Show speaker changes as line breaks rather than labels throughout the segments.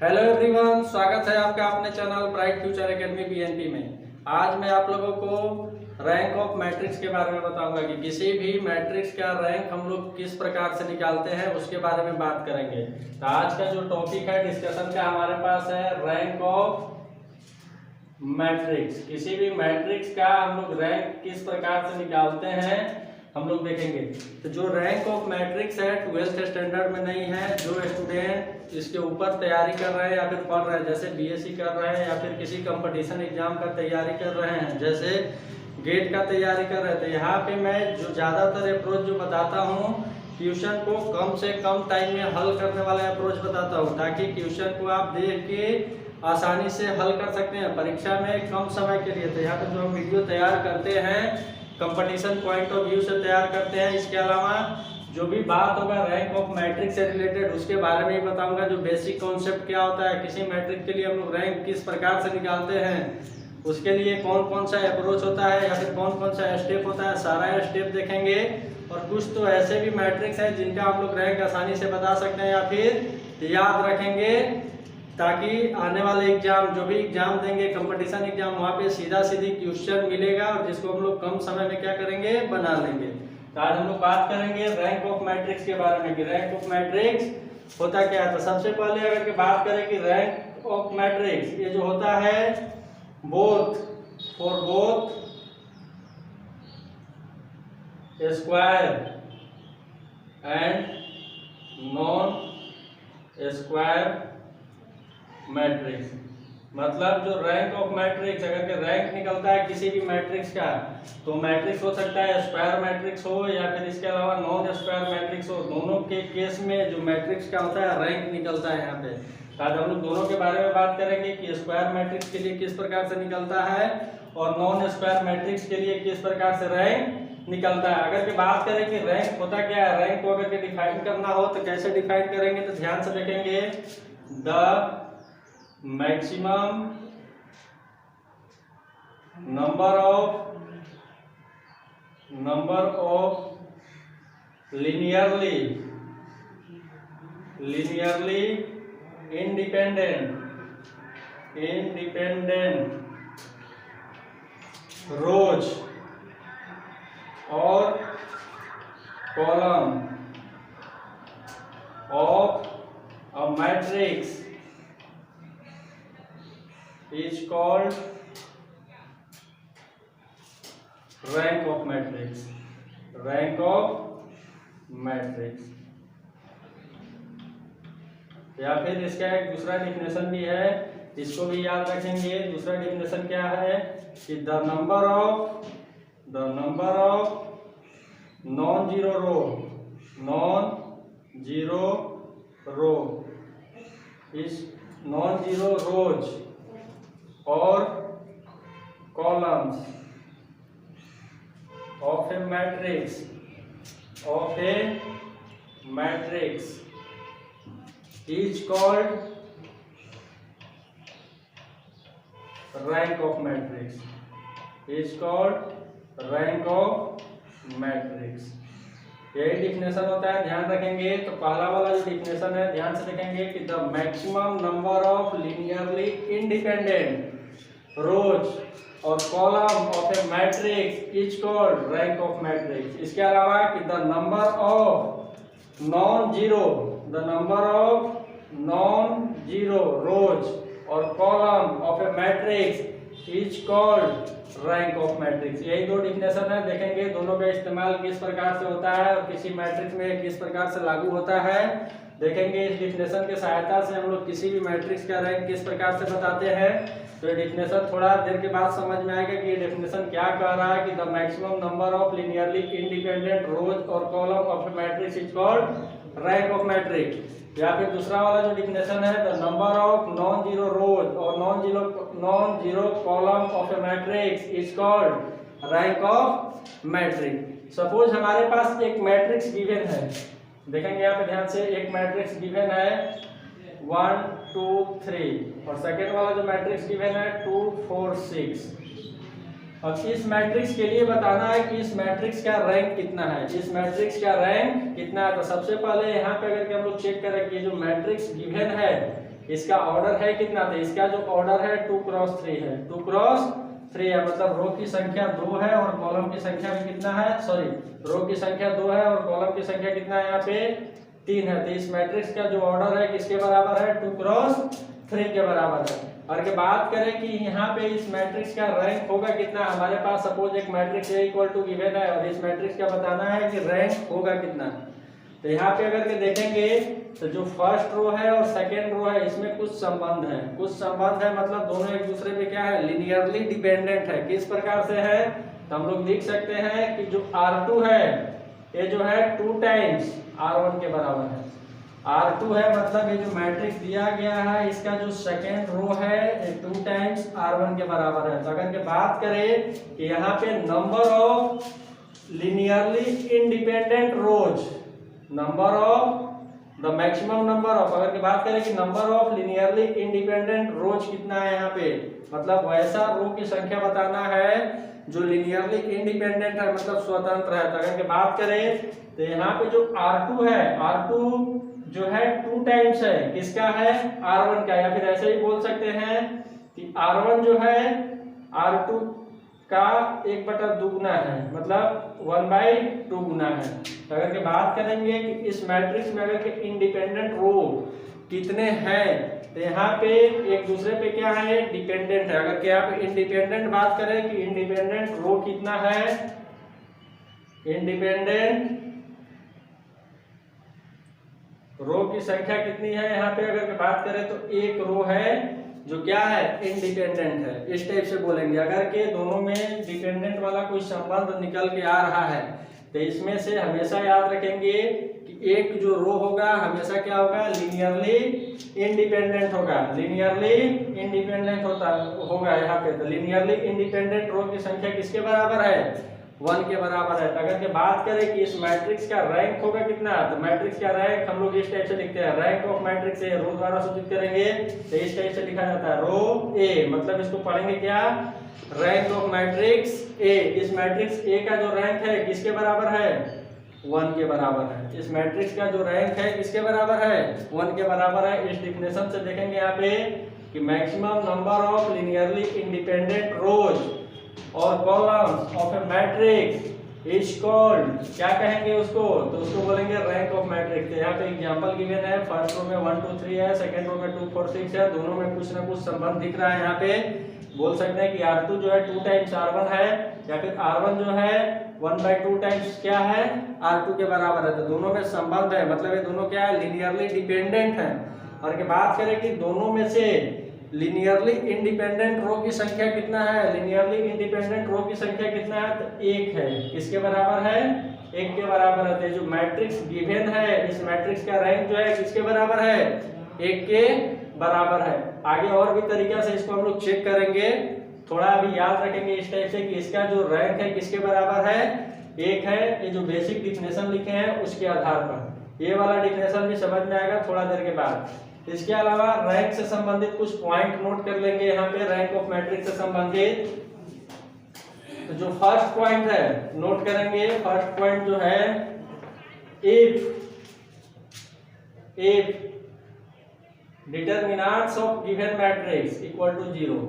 Hello everyone, स्वागत है आपका अपने channel bright future academy BNP में। आज मैं आप लोगों को रैंक ऑफ मैट्रिक्स के बारे में बताऊंगा कि किसी भी मैट्रिक्स का रैंक हम लोग किस प्रकार से निकालते हैं, उसके बारे में बात करेंगे। तो आज का जो टॉपिक है डिस्कशन का हमारे पास है रैंक ऑफ मैट्रिक्स। किसी भी मैट्रिक्स का हम लोग रैंक किस प्रकार से निकालते हैं हम लोग देखेंगे। तो जो रैंक ऑफ मैट्रिक्स है 12th स्टैंडर्ड में नहीं है, जो स्टूडेंट इसके ऊपर तैयारी कर रहे हैं या फिर पढ़ रहे हैं, जैसे बीएससी कर रहे हैं या फिर किसी कंपटीशन एग्जाम का तैयारी कर रहे हैं, जैसे गेट का तैयारी कर रहे थे, यहाँ पे मैं जो ज़्यादातर अप्रोच जो बताता हूँ, क्वेश्चन को कम से कम टाइम में हल करने वाला अप्रोच बताता हूँ, ताकि क्वेश्चन को आप देख के आसानी से हल कर सकते हैं परीक्षा में कम समय के लिए। तो यहाँ पे जो हम वीडियो तैयार करते हैं कंपटीशन पॉइंट ऑफ व्यू से तैयार करते हैं। इसके अलावा जो भी बात होगा रैंक ऑफ मैट्रिक्स से रिलेटेड, उसके बारे में ही बताऊंगा। जो बेसिक कॉन्सेप्ट क्या होता है, किसी मैट्रिक्स के लिए हम लोग रैंक किस प्रकार से निकालते हैं, उसके लिए कौन कौन सा अप्रोच होता है या फिर कौन कौन सा स्टेप होता है, सारा स्टेप देखेंगे। और कुछ तो ऐसे भी मैट्रिक्स हैं जिनका हम लोग रैंक आसानी से बता सकते हैं या फिर याद रखेंगे, ताकि आने वाले एग्जाम जो भी एग्जाम देंगे कंपटीशन एग्जाम, वहाँ पे सीधा सीधी क्वेश्चन मिलेगा और जिसको हम लोग कम समय में क्या करेंगे, बना लेंगे। तो आज हम लोग बात करेंगे रैंक ऑफ मैट्रिक्स के बारे में कि रैंक ऑफ मैट्रिक्स होता क्या है। तो सबसे पहले अगर बात करें कि रैंक ऑफ मैट्रिक्स ये जो होता है both for both square and non square matrix. मतलब जो रैंक ऑफ मैट्रिक्स, अगर के रैंक निकलता है किसी भी मैट्रिक्स का, तो मैट्रिक्स हो सकता है स्क्वायर मैट्रिक्स हो या फिर इसके अलावा नॉन स्क्वायर मैट्रिक्स हो। दोनों के केस में जो मैट्रिक्स का होता है रैंक निकलता है। यहाँ पे आज हम लोग दोनों के बारे में बात करेंगे कि स्क्वायर मैट्रिक्स के लिए किस प्रकार से निकलता है और नॉन स्क्वायर मैट्रिक्स के लिए किस प्रकार से रैंक निकलता है। अगर की बात करें कि रैंक होता क्या है, रैंक को अगर के डिफाइन करना हो तो कैसे डिफाइन करेंगे, तो ध्यान से देखेंगे। The maximum number of linearly independent rows or column of a matrix is called rank of matrix। rank of matrix या फिर इसका एक दूसरा डिफिनेशन भी है, इसको भी याद रखेंगे। दूसरा डिफिनेशन क्या है कि the number of non zero row is non zero rows और columns of a matrix is called rank of matrix। यही डिफिनेशन होता है, ध्यान रखेंगे। तो पहला वाला जो डिफिनेशन है ध्यान से देखेंगे कि the maximum number of linearly independent rows और column of a matrix is called rank of matrix. इसके अलावा कि the number of non zero rows और column of a matrix is called rank of matrix. यही दो definition है, देखेंगे दोनों का इस्तेमाल किस प्रकार से होता है और किसी मैट्रिक्स में किस प्रकार से लागू होता है। देखेंगे इस डिफिनेशन की सहायता से हम लोग किसी भी मैट्रिक्स का रैंक किस प्रकार से बताते हैं। तो ये डिफिनेशन थोड़ा देर के बाद समझ में आएगा कि ये डिफिनेशन क्या कह रहा है कि the maximum number of linearly independent rows और column of a matrix is called rank of matrix. या फिर दूसरा वाला जो डिफिनेशन है the number of non zero rows और non zero column of a matrix is called rank of matrix. Suppose हमारे पास एक मैट्रिक्स गिवन है, देखेंगे यहाँ पे ध्यान से, एक मैट्रिक्स गिवन है 1 2 3 और सेकेंड वाला जो मैट्रिक्स गिवन है 2 4 6। अब इस मैट्रिक्स के लिए बताना है कि इस मैट्रिक्स का रैंक कितना है, इस मैट्रिक्स का रैंक कितना है। तो सबसे पहले यहाँ पे अगर हम लोग चेक करें कि जो मैट्रिक्स गिवन है इसका ऑर्डर है कितना, तो इसका जो ऑर्डर है 2 क्रॉस 3 है, 2 क्रॉस 3 है, मतलब रो की संख्या 2 है और कॉलम की संख्या भी कितना है, सॉरी रो की संख्या 2 है और कॉलम की संख्या कितना है यहाँ पे 3 है। तो इस मैट्रिक्स का जो ऑर्डर है किसके बराबर है, 2 क्रॉस 3 के बराबर है। और के बात करें कि यहाँ पे इस मैट्रिक्स का रैंक होगा कितना, हमारे पास सपोज एक matrix A equal to given है और इस मैट्रिक्स का बताना है कि रैंक होगा कितना। तो यहाँ पे अगर के देखेंगे तो जो फर्स्ट रो है और सेकेंड रो है इसमें कुछ संबंध है, कुछ संबंध है मतलब दोनों एक दूसरे पे क्या है, लीनियरली डिपेंडेंट है। किस प्रकार से है, तो हम लोग लिख सकते हैं कि जो R2 है ये जो है 2 टाइम्स R1 के बराबर है। R2 है मतलब ये जो मैट्रिक्स दिया गया है इसका जो सेकेंड रो है 2 टाइम्स R1 के बराबर है। तो अगर के बात करें कि यहाँ पे number of linearly independent rows, number of the maximum number of, अगर की बात करें कि number of linearly independent rows कितना है यहाँ पे, मतलब वैसा रो की संख्या बताना है जो लीनियरली इंडिपेंडेंट है मतलब स्वतंत्र है। तो अगर की बात करें तो यहाँ पे जो R2 है, R2 जो है 2 टाइम्स है किसका है, R1 का, या फिर ऐसे ही बोल सकते हैं कि R1 जो है R2 का 1/2 गुना है, मतलब 1/2 गुना है। तो अगर के बात करेंगे कि इस मैट्रिक्स में अगर के इंडिपेंडेंट रो कितने हैं, तो यहाँ पे एक दूसरे पे क्या है, डिपेंडेंट है। अगर के यहाँ पे इंडिपेंडेंट बात करें कि इंडिपेंडेंट रो कितना है, इंडिपेंडेंट रो की संख्या कितनी है, यहाँ पे अगर बात करें तो एक रो है जो क्या है, इंडिपेंडेंट है। इस टाइप से बोलेंगे। अगर के दोनों में डिपेंडेंट वाला कोई संबंध निकल के आ रहा है तो इसमें से हमेशा याद रखेंगे कि एक जो रो होगा हमेशा क्या होगा, लीनियरली इंडिपेंडेंट होगा, लीनियरली इंडिपेंडेंट होगा यहाँ पे। तो लीनियरली इंडिपेंडेंट रो की संख्या किसके बराबर है, 1 के बराबर है। तो अगर के बात करें कि इस मैट्रिक्स का रैंक होगा कितना, तो मैट्रिक्स का रैंक हम लोग इस टाइप से लिखते हैं, रैंक ऑफ मैट्रिक्स ए, रो द्वारा सूचित करेंगे तो इस टाइप से लिखा जाता है रो ए, मतलब इसको पढ़ेंगे क्या, रैंक ऑफ मैट्रिक्स ए। इस मैट्रिक्स ए का जो रैंक है किसके बराबर है, 1 के बराबर है। इस मैट्रिक्स का जो रैंक है किसके बराबर है, 1 के बराबर है। इस डिफिनेशन से देखेंगे यहाँ पे कि maximum number of linearly independent rows और columns of a matrix is called, क्या कहेंगे उसको, तो उसको बोलेंगे रैंक ऑफ मैट्रिक्स। यहाँ पे एग्जांपल गिवन है, फर्स्ट रो में 1 2 3 है, सेकंड रो में 2 4 6 है, दोनों में कुछ ना कुछ संबंध दिख रहा है। यहाँ पे बोल सकते हैं कि R2 जो है 2 टाइम्स R1 है, या फिर R1 जो है 1/2 टाइम्स क्या है, R2 के बराबर है। तो दोनों में संबंध है, मतलब ये दोनों क्या है, लीनियरली डिपेंडेंट है। और की बात करें कि दोनों में से लीनियरली इंडिपेंडेंट रो की संख्या कितना है, लीनियरली इंडिपेंडेंट रो की संख्या कितना है, तो 1 है। किसके बराबर है, 1 के बराबर है। तो जो मैट्रिक्स गिवन है इस मैट्रिक्स का रैंक जो है किसके बराबर है, 1 के बराबर है। आगे और भी तरीका से इसको हम लोग चेक करेंगे, थोड़ा अभी याद रखेंगे इस टाइप से कि इसका जो रैंक है किसके बराबर है, 1 है। ये जो बेसिक डिफिनेशन लिखे हैं उसके आधार पर ये वाला डिफिनेशन भी समझ में आएगा थोड़ा देर के बाद। इसके अलावा रैंक से संबंधित कुछ पॉइंट नोट कर लेंगे यहाँ पे, रैंक ऑफ मैट्रिक्स से संबंधित। तो जो फर्स्ट पॉइंट है नोट करेंगे, फर्स्ट पॉइंट जो है, if determinants of given matrix equal to 0,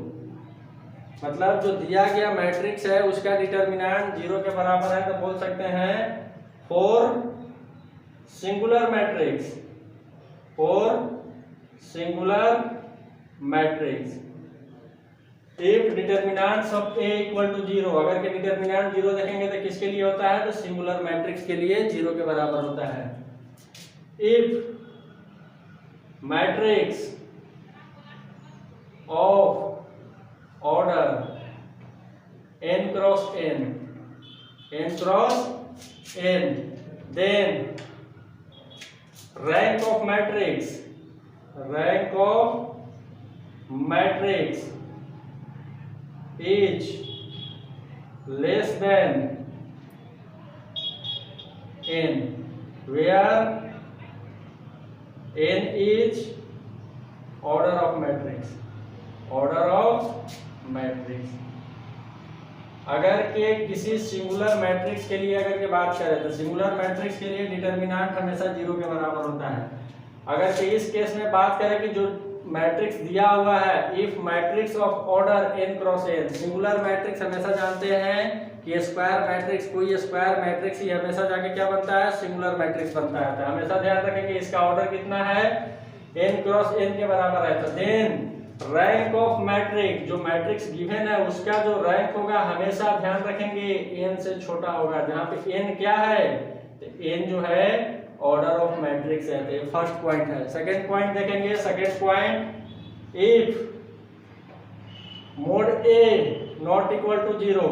मतलब जो दिया गया मैट्रिक्स है उसका डिटरमिनेंट 0 के बराबर है, तो बोल सकते हैं for singular matrix, for singular matrix if determinants of A equal to 0, अगर के डिटरमिनेंट 0 देखेंगे तो किसके लिए होता है, तो सिंगुलर मैट्रिक्स के लिए 0 के बराबर होता है। If matrix of order n cross n, then rank of matrix is less than n, where n is order of matrix, अगर के किसी सिंगुलर मैट्रिक्स के लिए अगर के बात करें तो सिंगुलर मैट्रिक्स के लिए डिटरमिनेंट हमेशा 0 के बराबर होता है। अगर के इस केस में बात करें कि जो मैट्रिक्स दिया हुआ है, if matrix of order n cross n, singular matrix हमेशा जानते हैं कि स्क्वायर मैट्रिक्स, कोई स्क्वायर मैट्रिक्स ही हमेशा जाके क्या बनता है, सिंगुलर मैट्रिक्स बनता है। तो हमेशा ध्यान रखेंगे इसका ऑर्डर कितना है, n क्रॉस n के बराबर है। तो देन रैंक ऑफ मैट्रिक्स, जो मैट्रिक्स गिवन है उसका जो रैंक होगा हमेशा ध्यान रखेंगे n से छोटा होगा। जहां पे n क्या है, तो n जो है ऑर्डर ऑफ मैट्रिक्स है। तो ये फर्स्ट पॉइंट है। सेकंड पॉइंट देखेंगे, second point, if mod a not equal to 0,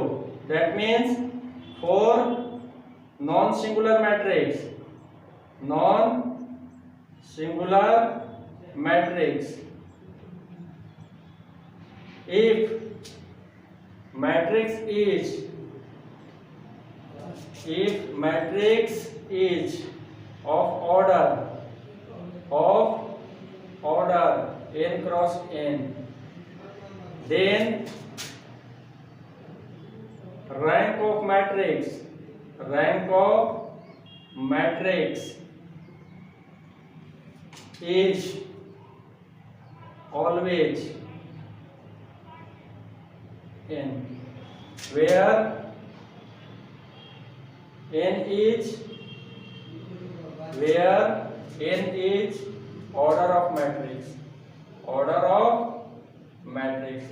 that means for non singular matrix, non singular matrix, if matrix is of order n cross n, then rank of matrix is always n, where n is order of matrix।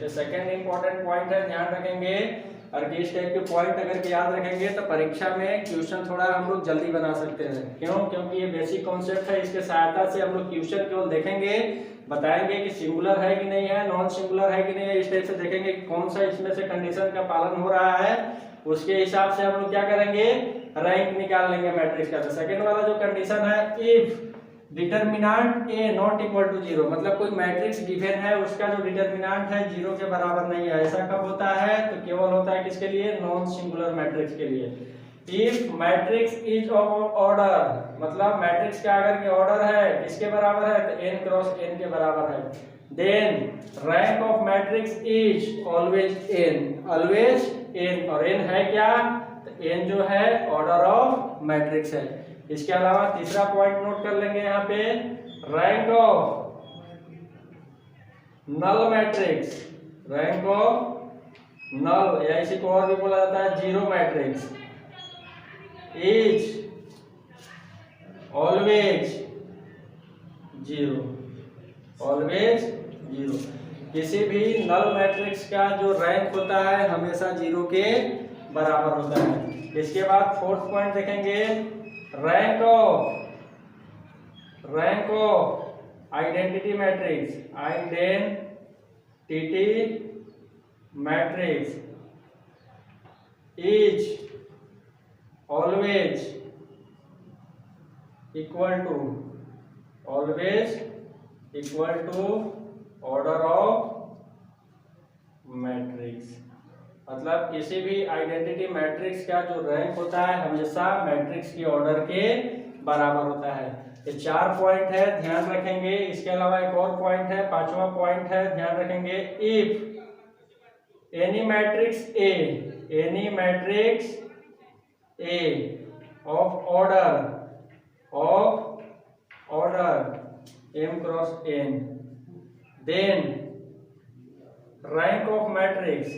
ये second important point है, ध्यान रखेंगे। और इस type के point अगर याद रखेंगे तो परीक्षा में क्वेश्चन थोड़ा हम लोग जल्दी बना सकते हैं। क्यों? क्योंकि ये बेसिक कॉन्सेप्ट है, इसके सहायता से हम लोग क्वेश्चन केवल देखेंगे, बताएंगे कि सिंगुलर है कि नहीं है, नॉन सिंगुलर है कि नहीं है, इस टाइप से देखेंगे कि कौन सा इसमें से कंडीशन का पालन हो रहा है, उसके हिसाब से हम लोग क्या करेंगे, रैंक निकाल लेंगे मैट्रिक्स का। तो सेकंड वाला जो कंडीशन है, if determinant a not equal to 0, मतलब कोई मैट्रिक्स गिवन है उसका जो डिटरमिनेंट है 0 के बराबर नहीं है, ऐसा कब होता है, तो केवल होता है किसके लिए, नॉन सिंगुलर मैट्रिक्स के लिए। If matrix is of order, मतलब मैट्रिक्स का अगर के ऑर्डर है किसके बराबर है, तो n क्रॉस n के बराबर है, then rank of matrix is always n, always n, और n है क्या, तो n जो है ऑर्डर ऑफ मैट्रिक्स है। इसके अलावा तीसरा पॉइंट नोट कर लेंगे यहाँ पे, rank of null matrix, rank of null या इसी को और भी बोला जाता है zero matrix, is always zero, always zero. किसी भी नल मैट्रिक्स का जो रैंक होता है हमेशा जीरो के बराबर होता है। इसके बाद फोर्थ पॉइंट देखेंगे, rank of identity matrix is always equal to order of matrix, मतलब किसी भी आइडेंटिटी मैट्रिक्स का जो रैंक होता है हमेशा मैट्रिक्स की ऑर्डर के बराबर होता है। ये 4 पॉइंट है, ध्यान रखेंगे। इसके अलावा एक और पॉइंट है, 5वां पॉइंट है, ध्यान रखेंगे, if any matrix A of order m cross n, then rank of matrix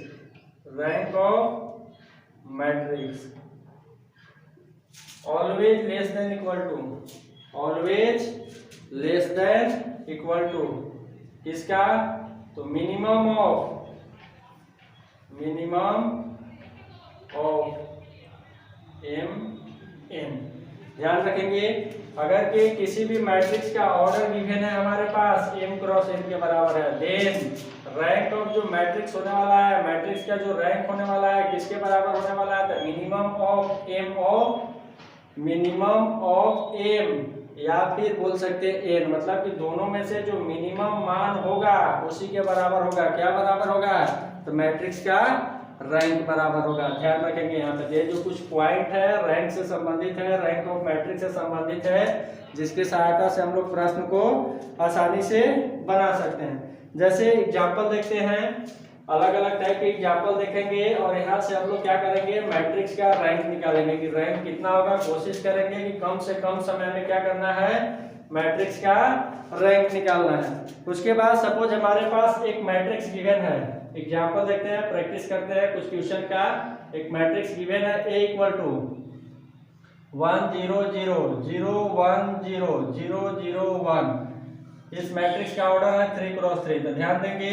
always less than equal to किसका, तो मिनिमम ऑफ mn। ध्यान रखेंगे, अगर के किसी भी मैट्रिक्स का ऑर्डर गिवन है हमारे पास m क्रॉस n के बराबर है, देन रैंक ऑफ जो मैट्रिक्स होने वाला है, मैट्रिक्स का जो रैंक होने वाला है किसके बराबर होने वाला है, तो मिनिमम ऑफ m, या फिर बोल सकते हैं n, मतलब कि दोनों में से जो मिनिमम मान होगा उसी के बराबर होगा। क्या बराबर होगा, तो मैट्रिक्स का रैंक बराबर होगा। ध्यान रखेंगे यहाँ पे ये जो कुछ पॉइंट है रैंक से संबंधित है, रैंक ऑफ मैट्रिक्स से संबंधित है, जिसकी सहायता से हम लोग प्रश्न को आसानी से बना सकते हैं। जैसे एग्जाम्पल देखते हैं, अलग अलग टाइप के एग्जाम्पल देखेंगे और यहाँ से हम लोग क्या करेंगे, मैट्रिक्स का रैंक निकालेंगे कि रैंक कितना होगा। कोशिश करेंगे कि कम से कम समय में क्या करना है, मैट्रिक्स का रैंक निकालना है। उसके बाद सपोज हमारे पास एक मैट्रिक्स गिवन है, एग्जांपल देखते हैं, प्रैक्टिस करते हैं कुछ क्वेश्चन का। एक मैट्रिक्स गिवन है A इक्वल टू 1 0 0 0 1 0 0 0 1। इस मैट्रिक्स का ऑर्डर है 3 क्रॉस 3। तो ध्यान देंगे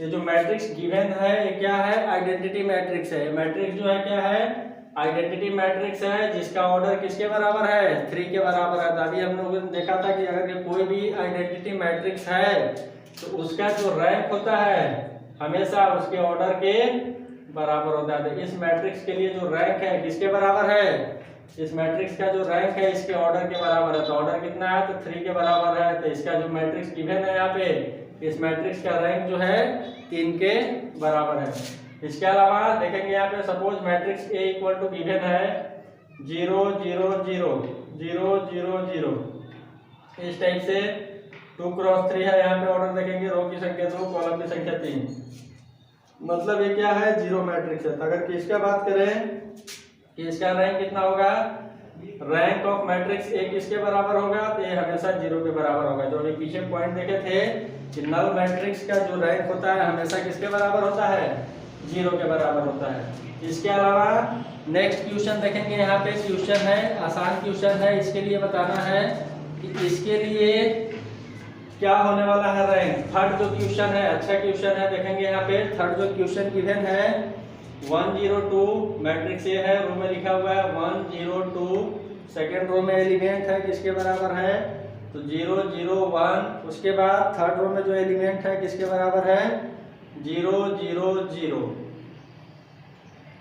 ये जो मैट्रिक्स गिवन है ये क्या है, आइडेंटिटी मैट्रिक्स है। मैट्रिक्स जो है क्या है, आइडेंटिटी मैट्रिक्स है, जिसका ऑर्डर किसके बराबर है, 3 के बराबर है। तो अभी हम लोगों ने देखा था कि अगर कोई भी आइडेंटिटी मैट्रिक्स है तो उसका जो रैंक होता है हमेशा उसके ऑर्डर के बराबर होता है। तो इस मैट्रिक्स के लिए जो रैंक है किसके बराबर है, इस मैट्रिक्स का जो रैंक है इसके ऑर्डर के बराबर है। तो ऑर्डर कितना है, तो 3 के बराबर है। तो इसका जो मैट्रिक्स गिवन है यहाँ पे, इस मैट्रिक्स का रैंक जो है 3 के बराबर है। इसके अलावा देखेंगे यहाँ पे suppose matrix A equal to given है 0 0 0 0 0 0। इस टाइप से 2 क्रॉस 3 है। यहाँ पे ऑर्डर देखेंगे रो की संख्या 2, कॉलम की संख्या 3, मतलब ये क्या है, जीरो मैट्रिक्स है। तो अगर इसका बात करें कि इसका रैंक कितना होगा, रैंक ऑफ मैट्रिक्स A किसके बराबर होगा, तो ये हमेशा 0 के बराबर होगा। जो अभी पीछे पॉइंट देखे थे कि नल मैट्रिक्स का जो रैंक होता है हमेशा किसके बराबर होता है, 0 के बराबर होता है। इसके अलावा नेक्स्ट क्वेश्चन देखेंगे, यहाँ पे क्वेश्चन है, आसान क्वेश्चन है। इसके लिए बताना है कि इसके लिए क्या होने वाला है रैंक। थर्ड जो क्वेश्चन है अच्छा क्वेश्चन है, देखेंगे यहाँ पे थर्ड जो क्वेश्चन गिवन है 1 0 2 मैट्रिक्स A है, रो में लिखा हुआ है 1 0 2। सेकेंड रो में एलिमेंट है किसके बराबर है, तो 0 0 1। उसके बाद थर्ड रो में जो एलिमेंट है किसके बराबर है, 0 0 0।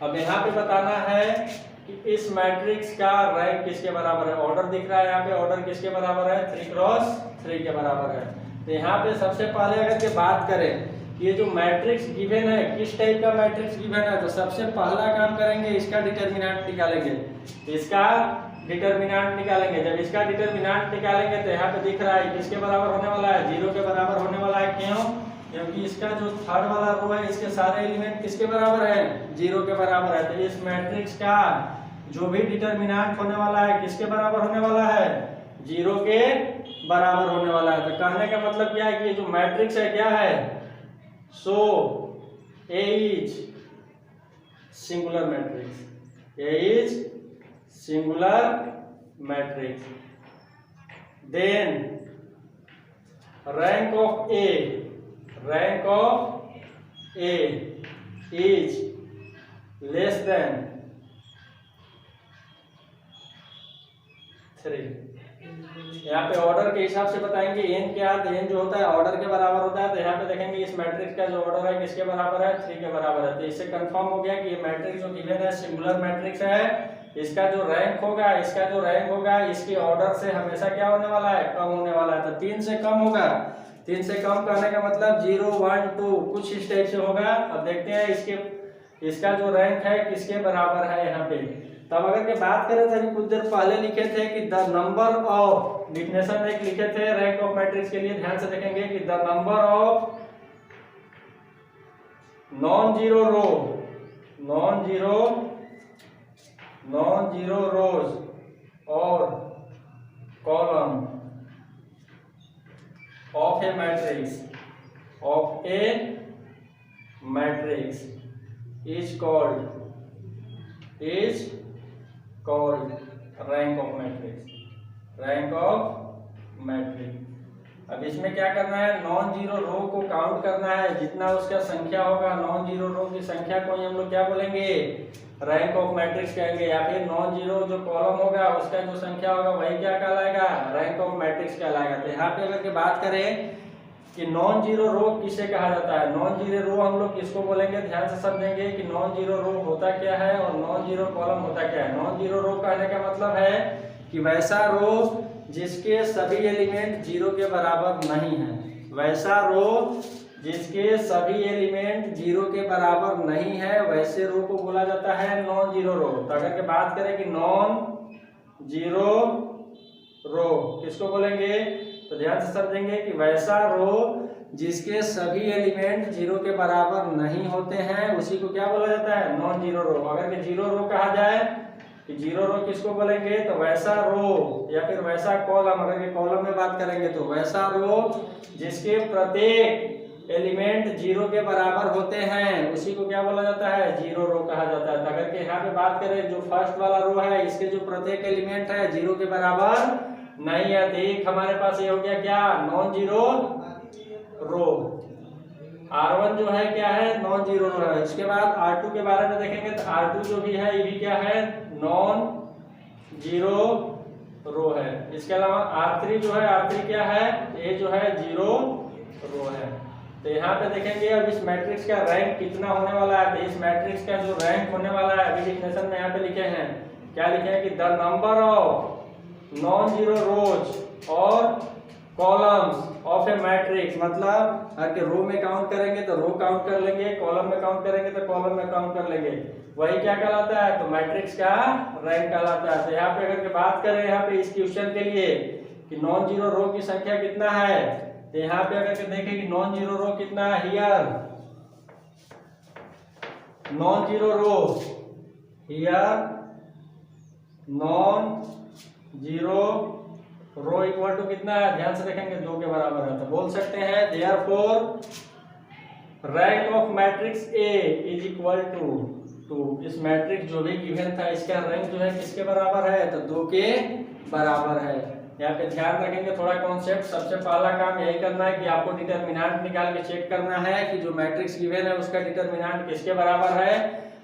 अब यहाँ पे बताना है कि इस मैट्रिक्स का रैंक किसके बराबर है। ऑर्डर दिख रहा है यहाँ पे, ऑर्डर किसके बराबर है, 3 क्रॉस 3 के बराबर है। तो यहाँ पे सबसे पहले अगर के बात करें ये जो मैट्रिक्स गिवन है किस टाइप का मैट्रिक्स गिवन है, तो सबसे पहला काम करेंगे इसका डिटर्मिनेंट निकालेंगे। इसका डिटर्मिनेंट निकालेंगे। जब इसका डिटर्मिनेंट निकालेंगे तो यहाँ पे दिख रहा है किसके बराबर होने वाला है, 0 के बराबर होने वाला है। क्यों, क्योंकि इसका जो थर्ड वाला रो है इसके सारे एलिमेंट किसके बराबर है, 0 के बराबर है। तो इस मैट्रिक्स का जो भी डिटर्मिनेंट होने वाला है किसके बराबर होने वाला है, 0 के बराबर होने वाला है। तो कहने का मतलब क्या है कि ये जो मैट्रिक्स है क्या है, so A is singular matrix, A is singular matrix, then rank of A is less than 3। यहाँ पे ऑर्डर के हिसाब से बताएंगे n क्या है, तो n जो होता है ऑर्डर के बराबर होता है। तो यहाँ पे देखेंगे इस मैट्रिक्स का जो ऑर्डर है किसके बराबर है, 3 के बराबर है। तो इससे कंफर्म हो गया कि ये मैट्रिक्स जो गिवन है सिंगुलर मैट्रिक्स है। इसका जो रैंक होगा इसके ऑर्डर से हमेशा क्या होने वाला है, कम होने वाला है। तो 3 से कम होगा, 3 से कम करने का मतलब 0 1 2 कुछ इस टाइप से होगा। अब देखते हैं इसका जो रैंक है किसके बराबर है यहाँ पे। तब अगर के बात करें तो अभी कुछ देर पहले लिखे थे कि द नंबर ऑफ, डिफिनेशन एक लिखे थे रैंक ऑफ मैट्रिक्स के लिए, ध्यान से देखेंगे कि the number of non zero rows और column of a matrix is called rank of matrix। अब इसमें क्या करना है, नॉन जीरो रो को काउंट करना है, जितना उसका संख्या होगा नॉन जीरो रो की संख्या को हम लोग क्या बोलेंगे, रैंक ऑफ मैट्रिक्स कहेंगे। या फिर नॉन जीरो जो कॉलम होगा उसका जो संख्या होगा वही क्या कहलाएगा, रैंक ऑफ मैट्रिक्स कहलाएगा। तो यहाँ पे अगर के बात करें कि नॉन जीरो रो किसे कहा जाता है, नॉन जीरो रो हम लोग किसको बोलेंगे, ध्यान से समझेंगे कि नॉन जीरो रो होता क्या है और नॉन जीरो कॉलम होता क्या है। नॉन जीरो रो कहने का मतलब है कि वैसा रो जिसके सभी एलिमेंट 0 के बराबर नहीं है, वैसा रो जिसके सभी एलिमेंट 0 के बराबर नहीं है, वैसे रो को बोला जाता है नॉन जीरो रो। तो अगर के बात करें कि नॉन जीरो रो किसको बोलेंगे, तो ध्यान से समझेंगे कि वैसा रो जिसके सभी एलिमेंट 0 के बराबर नहीं होते हैं उसी को क्या बोला जाता है, नॉन जीरो रो। अगर के जीरो रो कहा जाए कि जीरो रो किसको बोलेंगे, तो वैसा रो या फिर वैसा कॉलम, अगर ये कॉलम में बात करेंगे तो वैसा रो जिसके प्रत्येक एलिमेंट जीरो के बराबर होते हैं उसी को क्या बोला जाता है, जीरो रो कहा जाता है। तो अगर के यहाँ पे बात करें जो फर्स्ट वाला रो है इसके जो प्रत्येक एलिमेंट है जीरो के बराबर नहीं है, तो एक हमारे पास ये हो गया क्या, नॉन जीरो रो। R1 जो है क्या है, नॉन जीरो रो है। इसके बाद R2 के बारे में देखेंगे तो R2 जो भी है ये भी क्या है, नॉन जीरो रो है। इसके अलावा R3 जो है, R3 क्या है, ये जो है जीरो रो है। तो यहाँ पे देखेंगे अब इस मैट्रिक्स का रैंक कितना होने वाला है, तो इस मैट्रिक्स का जो रैंक होने वाला है अभी डिफिनेशन में यहाँ पे लिखे हैं, क्या लिखे हैं कि the number of non zero rows और कॉलम्स ऑफ ए मैट्रिक्स, मतलब अगर रो में काउंट करेंगे तो रो काउंट कर लेंगे, कॉलम में काउंट करेंगे तो कॉलम में काउंट कर लेंगे, वही क्या कहलाता है, तो मैट्रिक्स का रैंक कहलाता है। तो यहाँ पे अगर बात करें यहाँ पे इस क्वेश्चन के लिए कि नॉन जीरो रो की संख्या कितना है, तो यहाँ पे अगर देखें कि नॉन जीरो रो कितना है, here non zero row, here non zero row equal to कितना है, ध्यान से देखेंगे 2 के बराबर है। तो बोल सकते हैं therefore rank of matrix A is equal to 2। इस मैट्रिक्स जो भी गिवन था इसका रैंक जो है किसके बराबर है, तो 2 के बराबर है। यहाँ पे ध्यान रखेंगे थोड़ा कॉन्सेप्ट, सबसे पहला काम यही करना है कि आपको डिटरमिनेंट निकाल के चेक करना है कि जो मैट्रिक्स गिवन है उसका डिटरमिनेंट किसके बराबर है।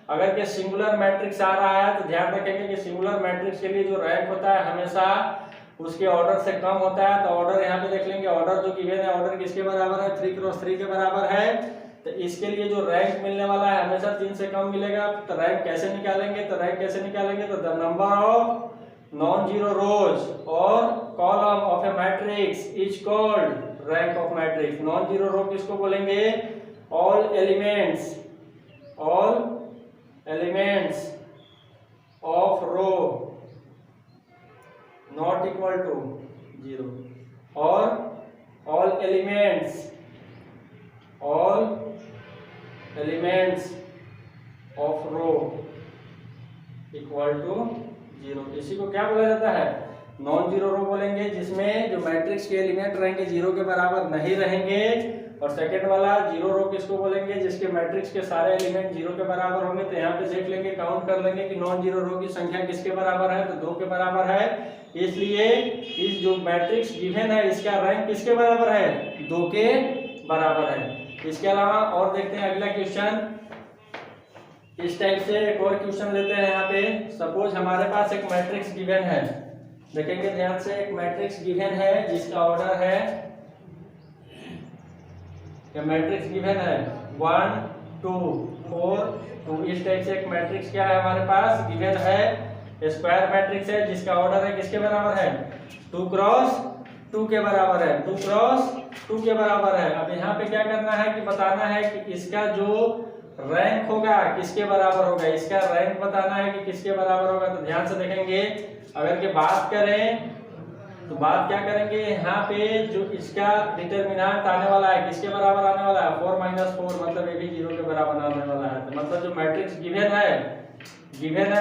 अगर के सिंगुलर मैट्रिक्स आ रहा है तो ध्यान रखेंगे कि सिंगुलर मैट्रिक्स के लिए जो रैंक होता है हमेशा उसके ऑर्डर से कम होता है। तो ऑर्डर यहाँ पे देख लेंगे, ऑर्डर जो गिवन है ऑर्डर किसके बराबर है, 3 क्रॉस 3 के बराबर है। तो इसके लिए जो रैंक मिलने वाला है हमेशा 3 से कम मिलेगा। तो रैंक कैसे निकालेंगे, तो रैंक कैसे निकालेंगे, तो the number of non zero rows और column of a matrix is called rank of matrix. Non zero row किसको बोलेंगे, all elements of row not equal to 0 और all elements of row equal to 0। इसी को क्या बोला जाता है, नॉन जीरो रो बोलेंगे, जिसमें जो मैट्रिक्स के एलिमेंट रहेंगे 0 के बराबर नहीं रहेंगे। और सेकंड वाला जीरो रो किसको बोलेंगे, जिसके मैट्रिक्स के सारे एलिमेंट 0 के बराबर होंगे। तो यहाँ पे देख लेंगे, काउंट कर लेंगे कि नॉन जीरो रो की संख्या किसके बराबर है, तो 2 के बराबर है। इसलिए इस जो मैट्रिक्स गिवन है इसका रैंक किसके बराबर है, 2 के बराबर है। इसके अलावा और देखते हैं अगला क्वेश्चन। इस टाइप से एक और क्वेश्चन लेते हैं। यहाँ पे सपोज हमारे पास एक मैट्रिक्स गिवन है, देखेंगे ध्यान से, एक मैट्रिक्स गिवन है जिसका ऑर्डर है, मैट्रिक्स गिवन है 1 2 4 2। इस टाइप से एक मैट्रिक्स क्या है हमारे पास गिवन है, स्क्वायर मैट्रिक्स है जिसका ऑर्डर है किसके बराबर है, 2 क्रॉस 2 के बराबर है, 2 क्रॉस 2 के बराबर है। अब यहाँ पे क्या करना है कि बताना है कि इसका जो रैंक होगा किसके बराबर होगा, इसका रैंक बताना है कि किसके बराबर होगा। तो ध्यान से देखेंगे, अगर के बात करें तो बात क्या करेंगे, यहाँ पे जो इसका डिटरमिनेंट आने वाला है किसके बराबर आने वाला है, 4 - 4, मतलब ये भी 0 के बराबर आने वाला है। तो मतलब जो मैट्रिक्स गिवन है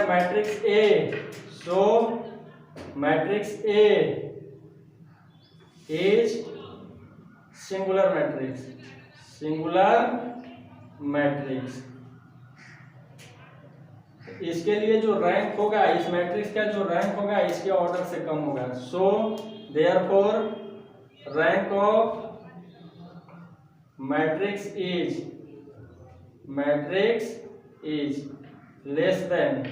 matrix A, so matrix A is singular matrix. इसके लिए जो रैंक होगा, इस मैट्रिक्स का जो रैंक होगा इसके ऑर्डर से कम होगा। So therefore rank of matrix is less than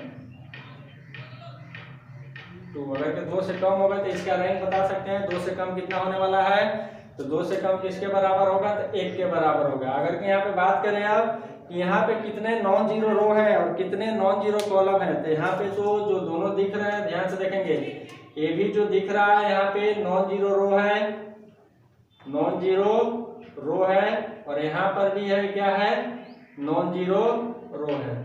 2। अगर के 2 से कम होगा तो इसका रैंक बता सकते हैं। 2 से कम कितना होने वाला है, तो 2 से कम किसके बराबर होगा, तो 1 के बराबर होगा। अगर कि यहाँ पे बात करें आप यहाँ पे कितने नॉन जीरो रो है और कितने नॉन जीरो कॉलम है, तो यहाँ पे तो जो दोनों दिख रहे हैं, ध्यान से देखेंगे, ये भी जो दिख रहा है यहाँ पे नॉन जीरो रो है और यहाँ पर भी है क्या है, नॉन जीरो रो है।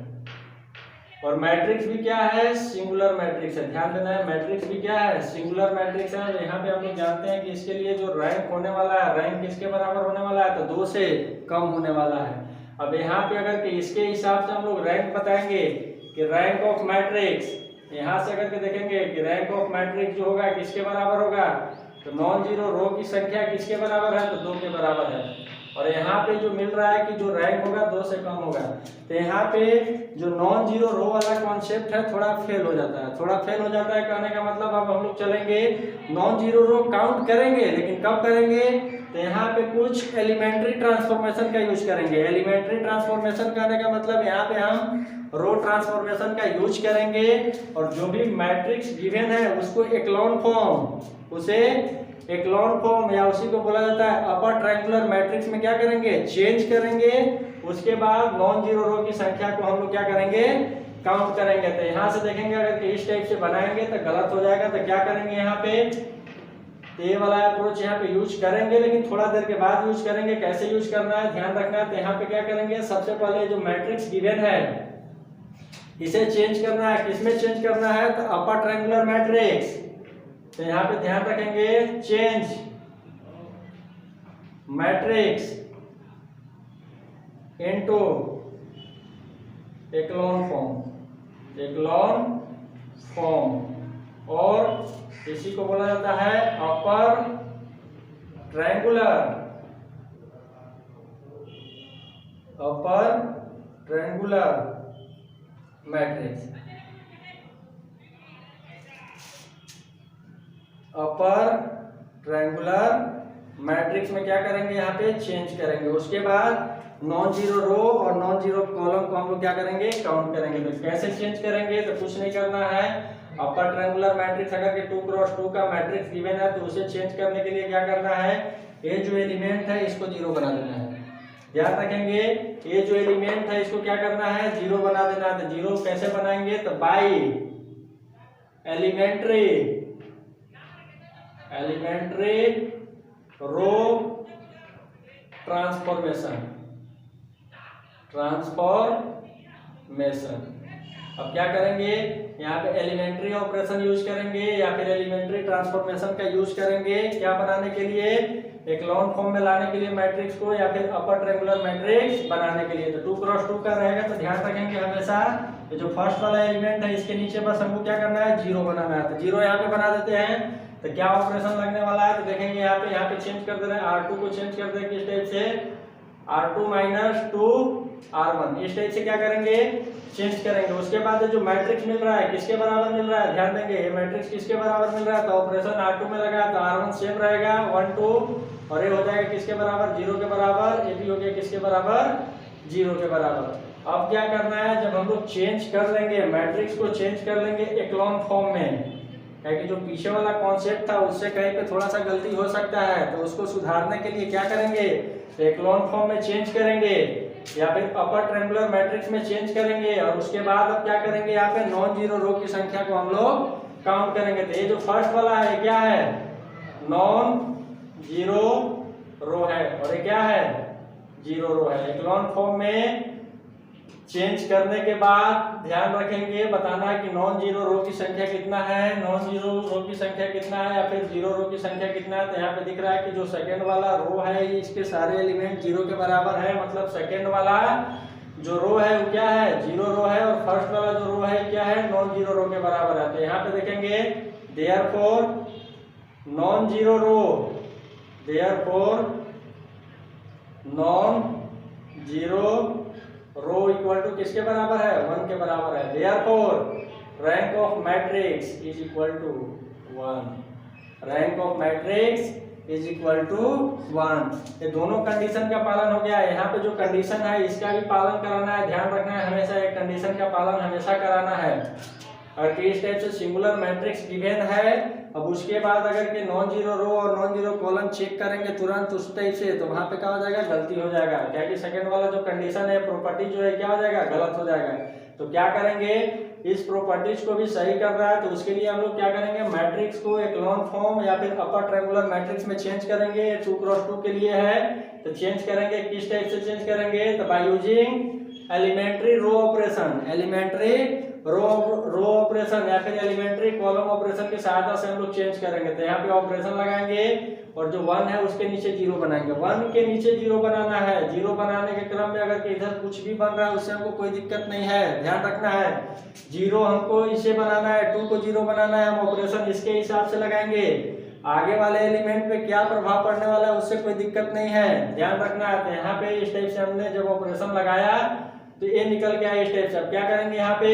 और मैट्रिक्स भी क्या है, सिंगुलर मैट्रिक्स है। ध्यान देना है, मैट्रिक्स भी क्या है, सिंगुलर मैट्रिक्स है। और यहाँ पे हम लोग जानते हैं कि इसके लिए जो रैंक होने वाला है, रैंक किसके बराबर होने वाला है, तो 2 से कम होने वाला है। अब यहाँ पे अगर कि इसके हिसाब से हम लोग रैंक बताएंगे कि रैंक ऑफ मैट्रिक्स यहाँ से अगर के देखेंगे कि रैंक ऑफ मैट्रिक्स जो होगा किसके बराबर होगा, तो नॉन जीरो रो की संख्या किसके बराबर है, तो 2 के बराबर है। और यहाँ पे जो मिल रहा है कि जो रैंक होगा 2 से कम होगा, तो यहाँ पे जो नॉन जीरो रो वाला कॉन्सेप्ट है थोड़ा फेल हो जाता है। थोड़ा फेल हो जाता है कहने का मतलब अब हम लोग चलेंगे नॉन जीरो रो काउंट करेंगे, लेकिन कब करेंगे, तो यहाँ पे कुछ एलिमेंट्री ट्रांसफॉर्मेशन का यूज करेंगे। एलिमेंट्री ट्रांसफॉर्मेशन करने का मतलब यहाँ पे हम रो ट्रांसफॉर्मेशन का यूज करेंगे और जो भी मैट्रिक्स गिवन है उसको एक्लॉन फॉर्म, उसे एक्लॉन फॉर्म या उसी को बोला जाता है अपर ट्रायंगुलर मैट्रिक्स में क्या करेंगे, चेंज करेंगे। उसके बाद नॉन जीरो रो की संख्या को हम लोग क्या करेंगे, काउंट करेंगे। तो यहाँ से देखेंगे अगर इस टाइप से बनाएंगे तो गलत हो जाएगा, तो क्या करेंगे यहाँ पे, तो ये वाला अप्रोच यहाँ पे यूज करेंगे, लेकिन थोड़ा देर के बाद यूज करेंगे। कैसे यूज करना है ध्यान रखना है। तो यहाँ पे क्या करेंगे, सबसे पहले जो मैट्रिक्स गिवन है इसे चेंज करना है। किसमें चेंज करना है, तो अपर ट्रायंगुलर मैट्रिक्स। तो यहाँ पे ध्यान रखेंगे change matrix into echelon form, echelon form, और इसी को बोला जाता है upper triangular, upper triangular matrix. Upper triangular matrix में क्या करेंगे, यहाँ पे चेंज करेंगे। उसके बाद नॉन जीरो रो और नॉन जीरो कॉलम को हम लोग क्या करेंगे, काउंट करेंगे। तो कैसे चेंज करेंगे, तो कुछ नहीं करना है। अपर ट्रायंगुलर मैट्रिक्स अगर के 2x2 का मैट्रिक्स गिवन है तो उसे चेंज करने के लिए क्या करना है, ये जो एलिमेंट है इसको 0 बना देना है। ध्यान रखेंगे ये जो एलिमेंट है इसको क्या करना है, 0 बना देना है। तो 0 कैसे बनाएंगे, तो बाई एलिमेंट्री रो ट्रांसफॉर्मेशन, अब क्या करेंगे, यहाँ पे एलिमेंट्री ऑपरेशन यूज करेंगे या फिर एलिमेंट्री ट्रांसफॉर्मेशन का यूज करेंगे। क्या बनाने के लिए, एक्लॉन फॉर्म में लाने के लिए मैट्रिक्स को, या फिर अपर ट्रायंगुलर मैट्रिक्स बनाने के लिए। तो 2x2 का रहेगा, तो ध्यान रखेंगे हमेशा तो जो फर्स्ट वाला एलिमेंट है इसके नीचे बस हमको क्या करना है, 0 बनाना है। तो 0 यहाँ पे बना देते हैं। तो क्या ऑपरेशन लगने वाला है, तो देखेंगे यहाँ पे चेंज कर दे रहे हैं, R2 को चेंज कर दे किस टाइप से, R2 - 2 R1, इस टाइप से क्या करेंगे, चेंज करेंगे। उसके बाद जो मैट्रिक्स मिल रहा है किसके बराबर मिल रहा है, ध्यान देंगे ये मैट्रिक्स किसके बराबर मिल रहा है, तो ऑपरेशन R2 में लगा तो R1 सेम रहेगा 1 2, और ये हो जाएगा किसके बराबर, 0 के बराबर। ये भी हो गया किसके बराबर, 0 के बराबर। अब क्या करना है, जब हम लोग चेंज कर लेंगे मैट्रिक्स को, चेंज कर लेंगे एक्लॉन फॉर्म में, क्योंकि जो पीछे वाला कॉन्सेप्ट था उससे कहीं पे थोड़ा सा गलती हो सकता है, तो उसको सुधारने के लिए क्या करेंगे, एक्लॉन फॉर्म में चेंज करेंगे या फिर अपर ट्रायंगुलर मैट्रिक्स में चेंज करेंगे। और उसके बाद अब क्या करेंगे, यहाँ पे नॉन जीरो रो की संख्या को हम लोग काउंट करेंगे। तो ये जो फर्स्ट वाला है क्या है, नॉन जीरो रो है, और ये क्या है, जीरो रो है। एक्लॉन फॉर्म में चेंज करने के बाद ध्यान रखेंगे बताना है कि नॉन जीरो रो की संख्या कितना है, नॉन जीरो रो की संख्या कितना है, या फिर जीरो रो की संख्या कितना है। तो यहाँ पे दिख रहा है कि जो सेकंड वाला रो है इसके सारे एलिमेंट 0 के बराबर है, मतलब सेकंड वाला जो रो है वो क्या है, 0 रो है, और फर्स्ट वाला जो रो है क्या है, नॉन जीरो रो के बराबर है। तो यहाँ पे देखेंगे therefore non zero row, therefore non zero row equal to किसके बराबर है, 1 के बराबर है। Therefore rank of matrix is equal to 1, rank of matrix is equal to 1। ये दोनों कंडीशन का पालन हो गया। यहाँ पे जो कंडीशन है इसका भी पालन कराना है, ध्यान रखना है हमेशा, एक कंडीशन का पालन हमेशा कराना है। और इस टाइप से सिंगुलर मैट्रिक्स गिवन है, अब उसके बाद अगर के नॉन जीरो रो और नॉन जीरो कॉलम चेक करेंगे तुरंत उस टाइप से, तो वहां पे क्या हो जाएगा, गलती हो जाएगा। क्या कि सेकंड वाला जो कंडीशन है, प्रॉपर्टी जो है क्या हो जाएगा, गलत हो जाएगा। तो क्या करेंगे, इस प्रॉपर्टीज को भी सही कर रहा है तो उसके लिए हम लोग क्या करेंगे, मैट्रिक्स को एक्लॉन फॉर्म या फिर अपर ट्रायंगुलर मैट्रिक्स में चेंज करेंगे। 2x2 के लिए है तो चेंज करेंगे, किस टाइप से चेंज करेंगे, तो by using elementary row operation, elementary row operation या फिर एलिमेंट्री कॉलम ऑपरेशन की सहायता से हम लोग चेंज करेंगे। तो यहाँ पे ऑपरेशन लगाएंगे और जो 1 है उसके नीचे 0 बनाएंगे। 1 के नीचे 0 बनाना है। 0 बनाने के क्रम में अगर इधर कुछ भी बन रहा है उससे हमको कोई दिक्कत नहीं है, ध्यान रखना है। 0 हमको इसे बनाना है, 2 को 0 बनाना है, हम ऑपरेशन इसके हिसाब से लगाएंगे। आगे वाले एलिमेंट पे क्या प्रभाव पड़ने वाला है उससे कोई दिक्कत नहीं है, ध्यान रखना है। तो यहाँ पे इस टाइप से हमने जब ऑपरेशन लगाया तो ये निकल गया इस टाइप से। अब क्या करेंगे, यहाँ पे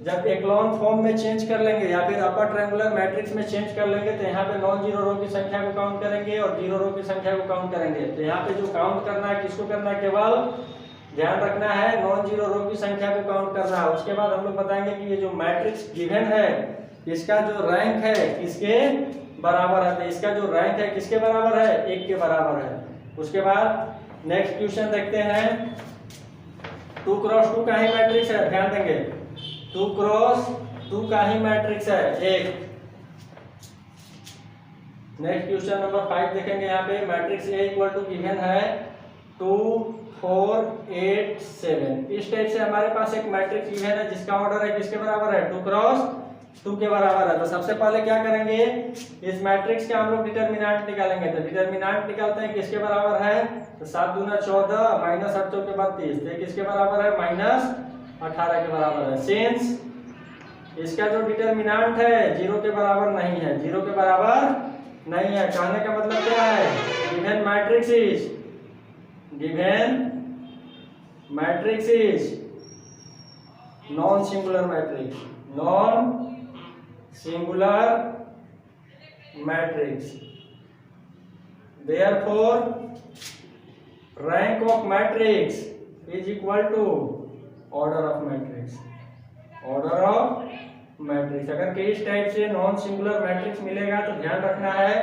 जब एक्लॉन फॉर्म में चेंज कर लेंगे या फिर अपर ट्रायंगुलर मैट्रिक्स में चेंज कर लेंगे तो यहाँ पे नॉन जीरो रो की संख्या को काउंट करेंगे और जीरो रो की संख्या को काउंट करेंगे। तो यहाँ पे जो काउंट करना है किसको करना है, केवल ध्यान रखना है नॉन जीरो रो की संख्या को काउंट करना है। उसके बाद हम लोग बताएंगे कि ये जो मैट्रिक्स गिवन है इसका जो रैंक है किसके बराबर है। तो इसका जो रैंक है किसके बराबर है, 1 के बराबर है। उसके बाद नेक्स्ट क्वेश्चन देखते हैं। 2 क्रॉस 2 का ही मैट्रिक्स है, ध्यान देंगे 2 क्रॉस 2 का ही मैट्रिक्स है 1। नेक्स्ट क्वेश्चन नंबर 5 देखेंगे। यहाँ पे matrix A equal to given है 2 4 8 7। इस टाइप से हमारे पास एक मैट्रिक्स गिवन है जिसका ऑर्डर है किसके बराबर है, 2 क्रॉस 2 के बराबर है। तो सबसे पहले क्या करेंगे, इस मैट्रिक्स का हम लोग डिटरमिनेंट निकालेंगे। तो डिटरमिनेंट निकालते हैं किसके बराबर है, तो 7 दूना 14 माइनस 8 चौके 32। तो किसके बराबर है, माइनस 18 के बराबर है। सिंस इसका जो डिटरमिनेंट है 0 के बराबर नहीं है, 0 के बराबर नहीं है। कहने का मतलब क्या है, given matrix is non singular matrix, non singular matrix. Therefore rank of matrix is equal to order of matrix, order of matrix। अगर किस टाइप से नॉन सिंगुलर मैट्रिक्स मिलेगा तो ध्यान रखना है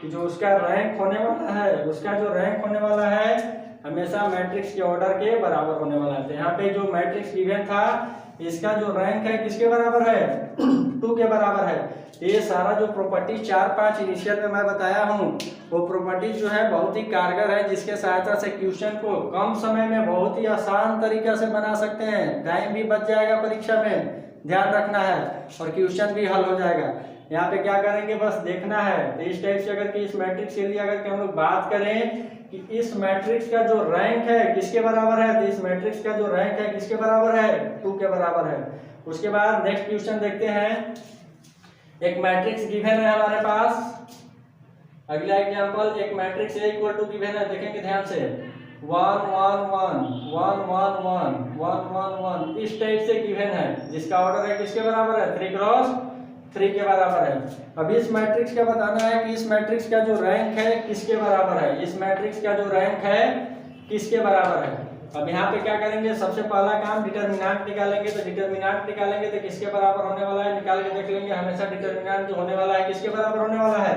कि जो उसका रैंक होने वाला है, उसका जो रैंक होने वाला है हमेशा मैट्रिक्स के ऑर्डर के बराबर होने वाला है। तो यहाँ पे जो मैट्रिक्स गिवन था इसका जो रैंक है किसके बराबर है, 2 के बराबर है। ये सारा जो प्रॉपर्टी 4-5 इनिशियल में मैं बताया हूँ वो प्रॉपर्टी जो है बहुत ही कारगर है, जिसके सहायता से क्वेश्चन को कम समय में बहुत ही आसान तरीका से बना सकते हैं। टाइम भी बच जाएगा परीक्षा में, ध्यान रखना है, और क्वेश्चन भी हल हो जाएगा। यहाँ पे क्या करेंगे, बस देखना है। तो इस टाइप से अगर कि इस मैट्रिक्स के लिए अगर कि हम लोग बात करें कि इस मैट्रिक्स का जो रैंक है किसके बराबर है, तो इस मैट्रिक्स का जो रैंक है किसके बराबर है, 2 के बराबर है। उसके बाद नेक्स्ट क्वेश्चन देखते हैं। एक मैट्रिक्स गिवन है हमारे पास, अगला एग्जांपल, एक matrix A equal to given है, देखेंगे ध्यान से 1 1 1 1 1 1 1 1 1 इस टाइप से गिवन है, जिसका ऑर्डर है किसके बराबर है, 3 क्रॉस 3 के बराबर है। अब इस मैट्रिक्स का बताना है कि इस मैट्रिक्स का जो रैंक है किसके बराबर है, इस मैट्रिक्स का जो रैंक है किसके बराबर है। अब यहाँ पे क्या करेंगे, सबसे पहला काम डिटरमिनेंट निकालेंगे। तो डिटरमिनेंट निकालेंगे तो किसके बराबर होने वाला है, निकाल के देख लेंगे। हमेशा डिटरमिनेंट जो होने वाला है किसके बराबर होने वाला है,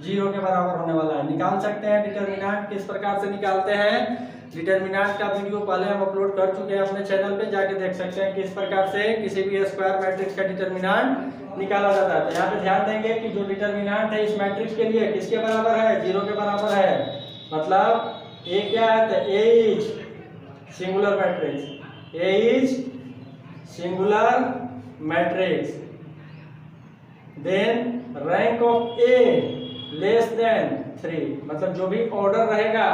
0 के बराबर होने वाला है। निकाल सकते हैं डिटरमिनेंट, किस प्रकार से निकालते हैं। डिटरमिनेंट का वीडियो पहले हम अपलोड कर चुके हैं अपने चैनल पे, जाके देख सकते हैं किस प्रकार से किसी भी स्क्वायर मैट्रिक्स का डिटरमिनेंट निकाला जाता है। तो यहाँ पे ध्यान देंगे कि जो डिटरमिनेंट है इस मैट्रिक्स के लिए किसके बराबर है, 0 के बराबर है। मतलब A क्या है, तो A is singular matrix, A is singular matrix. Then rank of A less than 3, मतलब जो भी ऑर्डर रहेगा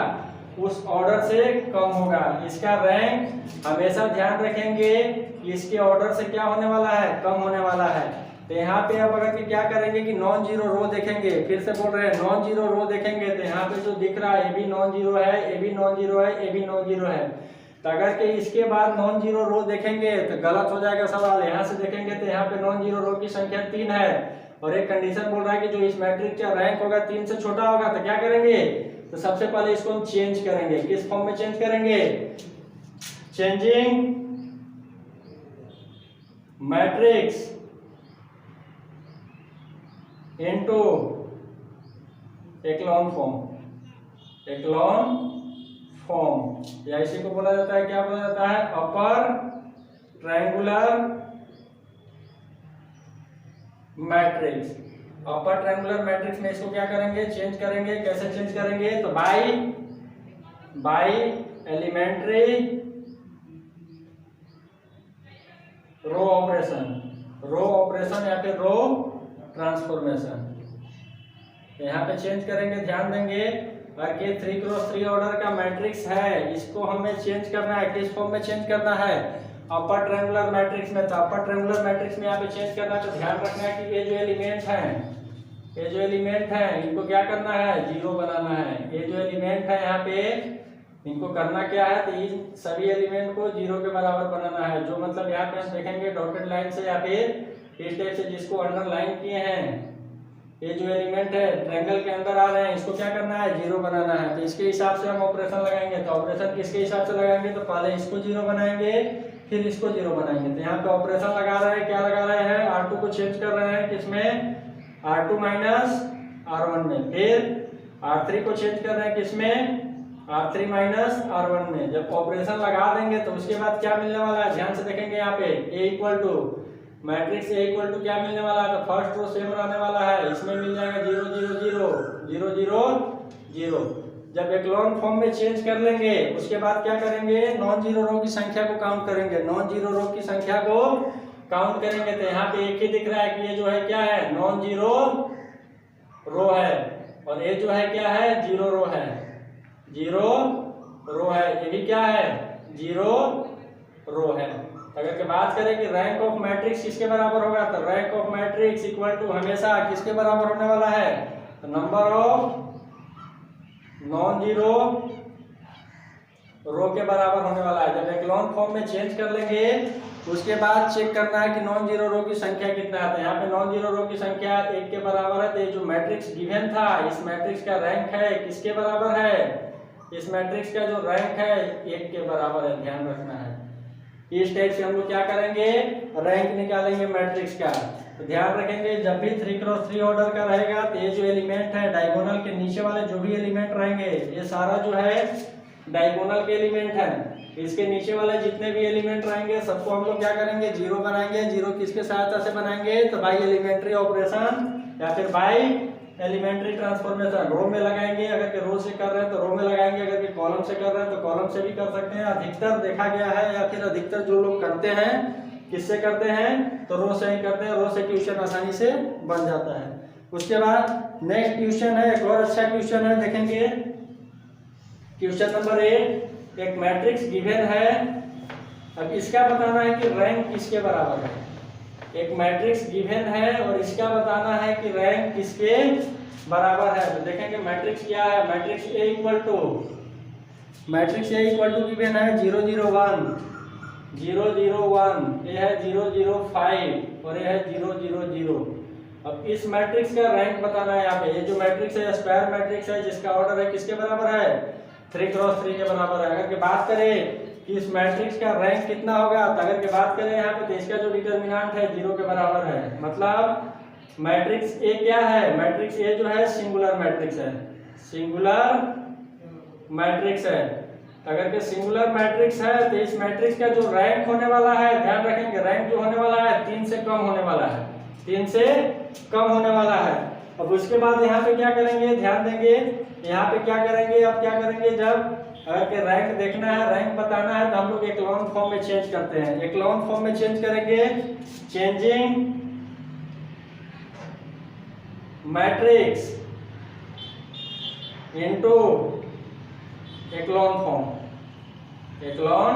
उस ऑर्डर से कम होगा। इसका रैंक हमेशा ध्यान रखेंगे कि इसके ऑर्डर से क्या होने वाला है, कम होने वाला है। तो यहाँ पे अब अगर क्या करेंगे कि नॉन जीरो रो देखेंगे, फिर से बोल रहे हैं नॉन जीरो रो देखेंगे। तो यहाँ पे जो दिख रहा है ए भी नॉन जीरो है, ए भी नॉन जीरो है, ए भी नॉन जीरो है। तो अगर कि इसके बाद नॉन जीरो रो देखेंगे तो गलत हो जाएगा सवाल। यहाँ से देखेंगे तो यहाँ पे नॉन जीरो रो की संख्या 3 है और एक कंडीशन बोल रहा है कि जो इस मैट्रिक्स का रैंक होगा 3 से छोटा होगा। तो क्या करेंगे, तो सबसे पहले इसको हम चेंज करेंगे। किस फॉर्म में चेंज करेंगे, changing matrix into echelon form, echelon form, या इसी को बोला जाता है, क्या बोला जाता है, upper triangular matrix. Upper triangular matrix में इसको क्या करेंगे, चेंज करेंगे। कैसे चेंज करेंगे, तो बाय एलिमेंट्री रो ऑपरेशन या फिर रो ट्रांसफॉर्मेशन। यहाँ पे चेंज करेंगे, ध्यान देंगे। अगर के 3x3 ऑर्डर का मैट्रिक्स है, इसको हमें चेंज करना है, किस फॉर्म में चेंज करना है, अपर ट्रायंगुलर मैट्रिक्स में। तो अपर ट्रायंगुलर मैट्रिक्स में यहाँ पे चेंज करना है, तो ध्यान रखना है कि ये जो एलिमेंट हैं इनको क्या करना है, जीरो बनाना है। ये जो एलिमेंट है यहाँ पे इनको करना क्या है, तो इन सभी एलिमेंट को जीरो के बराबर बनाना है। जो मतलब यहाँ पे हम देखेंगे डॉटेड लाइन से या फिर इस टाइप से जिसको अंडरलाइन किए हैं, ये जो एलिमेंट है ट्रायंगल के अंदर आ रहे हैं, इसको क्या करना है, जीरो बनाना है। तो इसके हिसाब से हम ऑपरेशन लगाएंगे। तो ऑपरेशन किसके हिसाब से लगाएंगे, तो पहले इसको जीरो बनाएंगे, फिर इसको जीरो बनाएंगे। तो यहाँ पे ऑपरेशन लगा रहे हैं, क्या लगा रहे हैं, R2 को चेंज कर रहे हैं किसमें, R2 माइनस R1 में। फिर R3 को चेंज कर रहे हैं किसमें, R3 माइनस R1 में। जब ऑपरेशन लगा देंगे तो उसके बाद क्या मिलने वाला है, ध्यान से देखेंगे यहाँ पे A equal to matrix A equal to क्या मिलने वाला है, तो फर्स्ट रो सेम रहने वाला है, इसमें मिल जाएगा 0 0 0 0 0 0। जब एक्लोन फॉर्म में चेंज कर लेंगे उसके बाद क्या करेंगे, नॉन जीरो रो की संख्या को काउंट करेंगे। नॉन जीरो रो की संख्या को काउंट करेंगे तो यहाँ पे एक ही दिख रहा है कि ये जो है क्या है, नॉन जीरो रो है, और ये जो है क्या है, जीरो रो है, जीरो रो है। ये भी क्या है, जीरो रो है। अगर के बात करें कि रैंक ऑफ मैट्रिक्स किसके बराबर होगा, तो rank of matrix equal to हमेशा किसके बराबर होने वाला है, तो number of non zero row के बराबर होने वाला है। जब एक्लोन फॉर्म में चेंज कर लेंगे उसके बाद चेक करना है कि नॉन जीरो रो की संख्या कितना है। तो यहाँ पे नॉन जीरो रो की संख्या 1 के बराबर है। तो ये जो मैट्रिक्स गिवन था, इस मैट्रिक्स का रैंक है किसके बराबर है, इस मैट्रिक्स का जो रैंक है 1 के बराबर है, ध्यान रखना है। इस टाइप से हम लोग क्या करेंगे, रैंक निकालेंगे मैट्रिक्स का। तो ध्यान रखेंगे जब भी 3x3 ऑर्डर का रहेगा तो ये जो एलिमेंट है डायगोनल के नीचे वाले जो भी एलिमेंट रहेंगे, ये सारा जो है डायगोनल के एलिमेंट है। इसके नीचे वाले जितने भी एलिमेंट रहेंगे सबको हम लोग क्या करेंगे, जीरो बनाएंगे। जीरो किसके सहायता से बनाएंगे, तो बाई एलिमेंट्री ऑपरेशन या फिर बाई एलिमेंट्री ट्रांसफॉर्मेशन। रो में लगाएंगे, अगर के रो से कर रहे हैं तो रो में लगाएंगे, अगर के कॉलम से कर रहे हैं तो कॉलम से भी कर सकते हैं। अधिकतर देखा गया है या फिर अधिकतर जो लोग करते हैं किससे करते हैं, तो रो से ही करते हैं। रो से क्वेश्चन आसानी से बन जाता है। उसके बाद नेक्स्ट क्वेश्चन है, एक और अच्छा क्वेश्चन है, देखेंगे क्वेश्चन नंबर 8। एक मैट्रिक्स गिवन है, अब इसका बताना है कि रैंक किसके बराबर है। एक मैट्रिक्स गिवन है और इसका बताना है कि रैंक किसके बराबर है। तो देखेंगे मैट्रिक्स क्या है, matrix A equal to given है 0 0 1 0 0 1, ये है 0 0 5 और ये है 0 0 0। अब इस मैट्रिक्स का रैंक बताना है। यहाँ पे ये जो मैट्रिक्स है स्क्वायर मैट्रिक्स है, जिसका ऑर्डर है किसके बराबर है, 3x3 के बराबर है। अगर की बात करें कि इस मैट्रिक्स का रैंक कितना होगा, तो अगर की बात करें यहाँ पे तो इसका जो डिटरमिनेंट है 0 के बराबर है। मतलब मैट्रिक्स A क्या है, मैट्रिक्स A जो है सिंगुलर मैट्रिक्स है, सिंगुलर मैट्रिक्स है। अगर के सिंगुलर मैट्रिक्स है तो इस मैट्रिक्स का जो रैंक होने वाला है, ध्यान रखेंगे रैंक जो होने वाला है 3 से कम होने वाला है, 3 से कम होने वाला है। अब उसके बाद यहाँ पे क्या करेंगे, ध्यान देंगे यहाँ पे क्या करेंगे, अब क्या करेंगे, जब अगर के रैंक देखना है, रैंक बताना है, तो हम लोग एक्लोन फॉर्म में चेंज करते हैं। एक्लोन फॉर्म में चेंज करेंगे, changing matrix into echelon form, echelon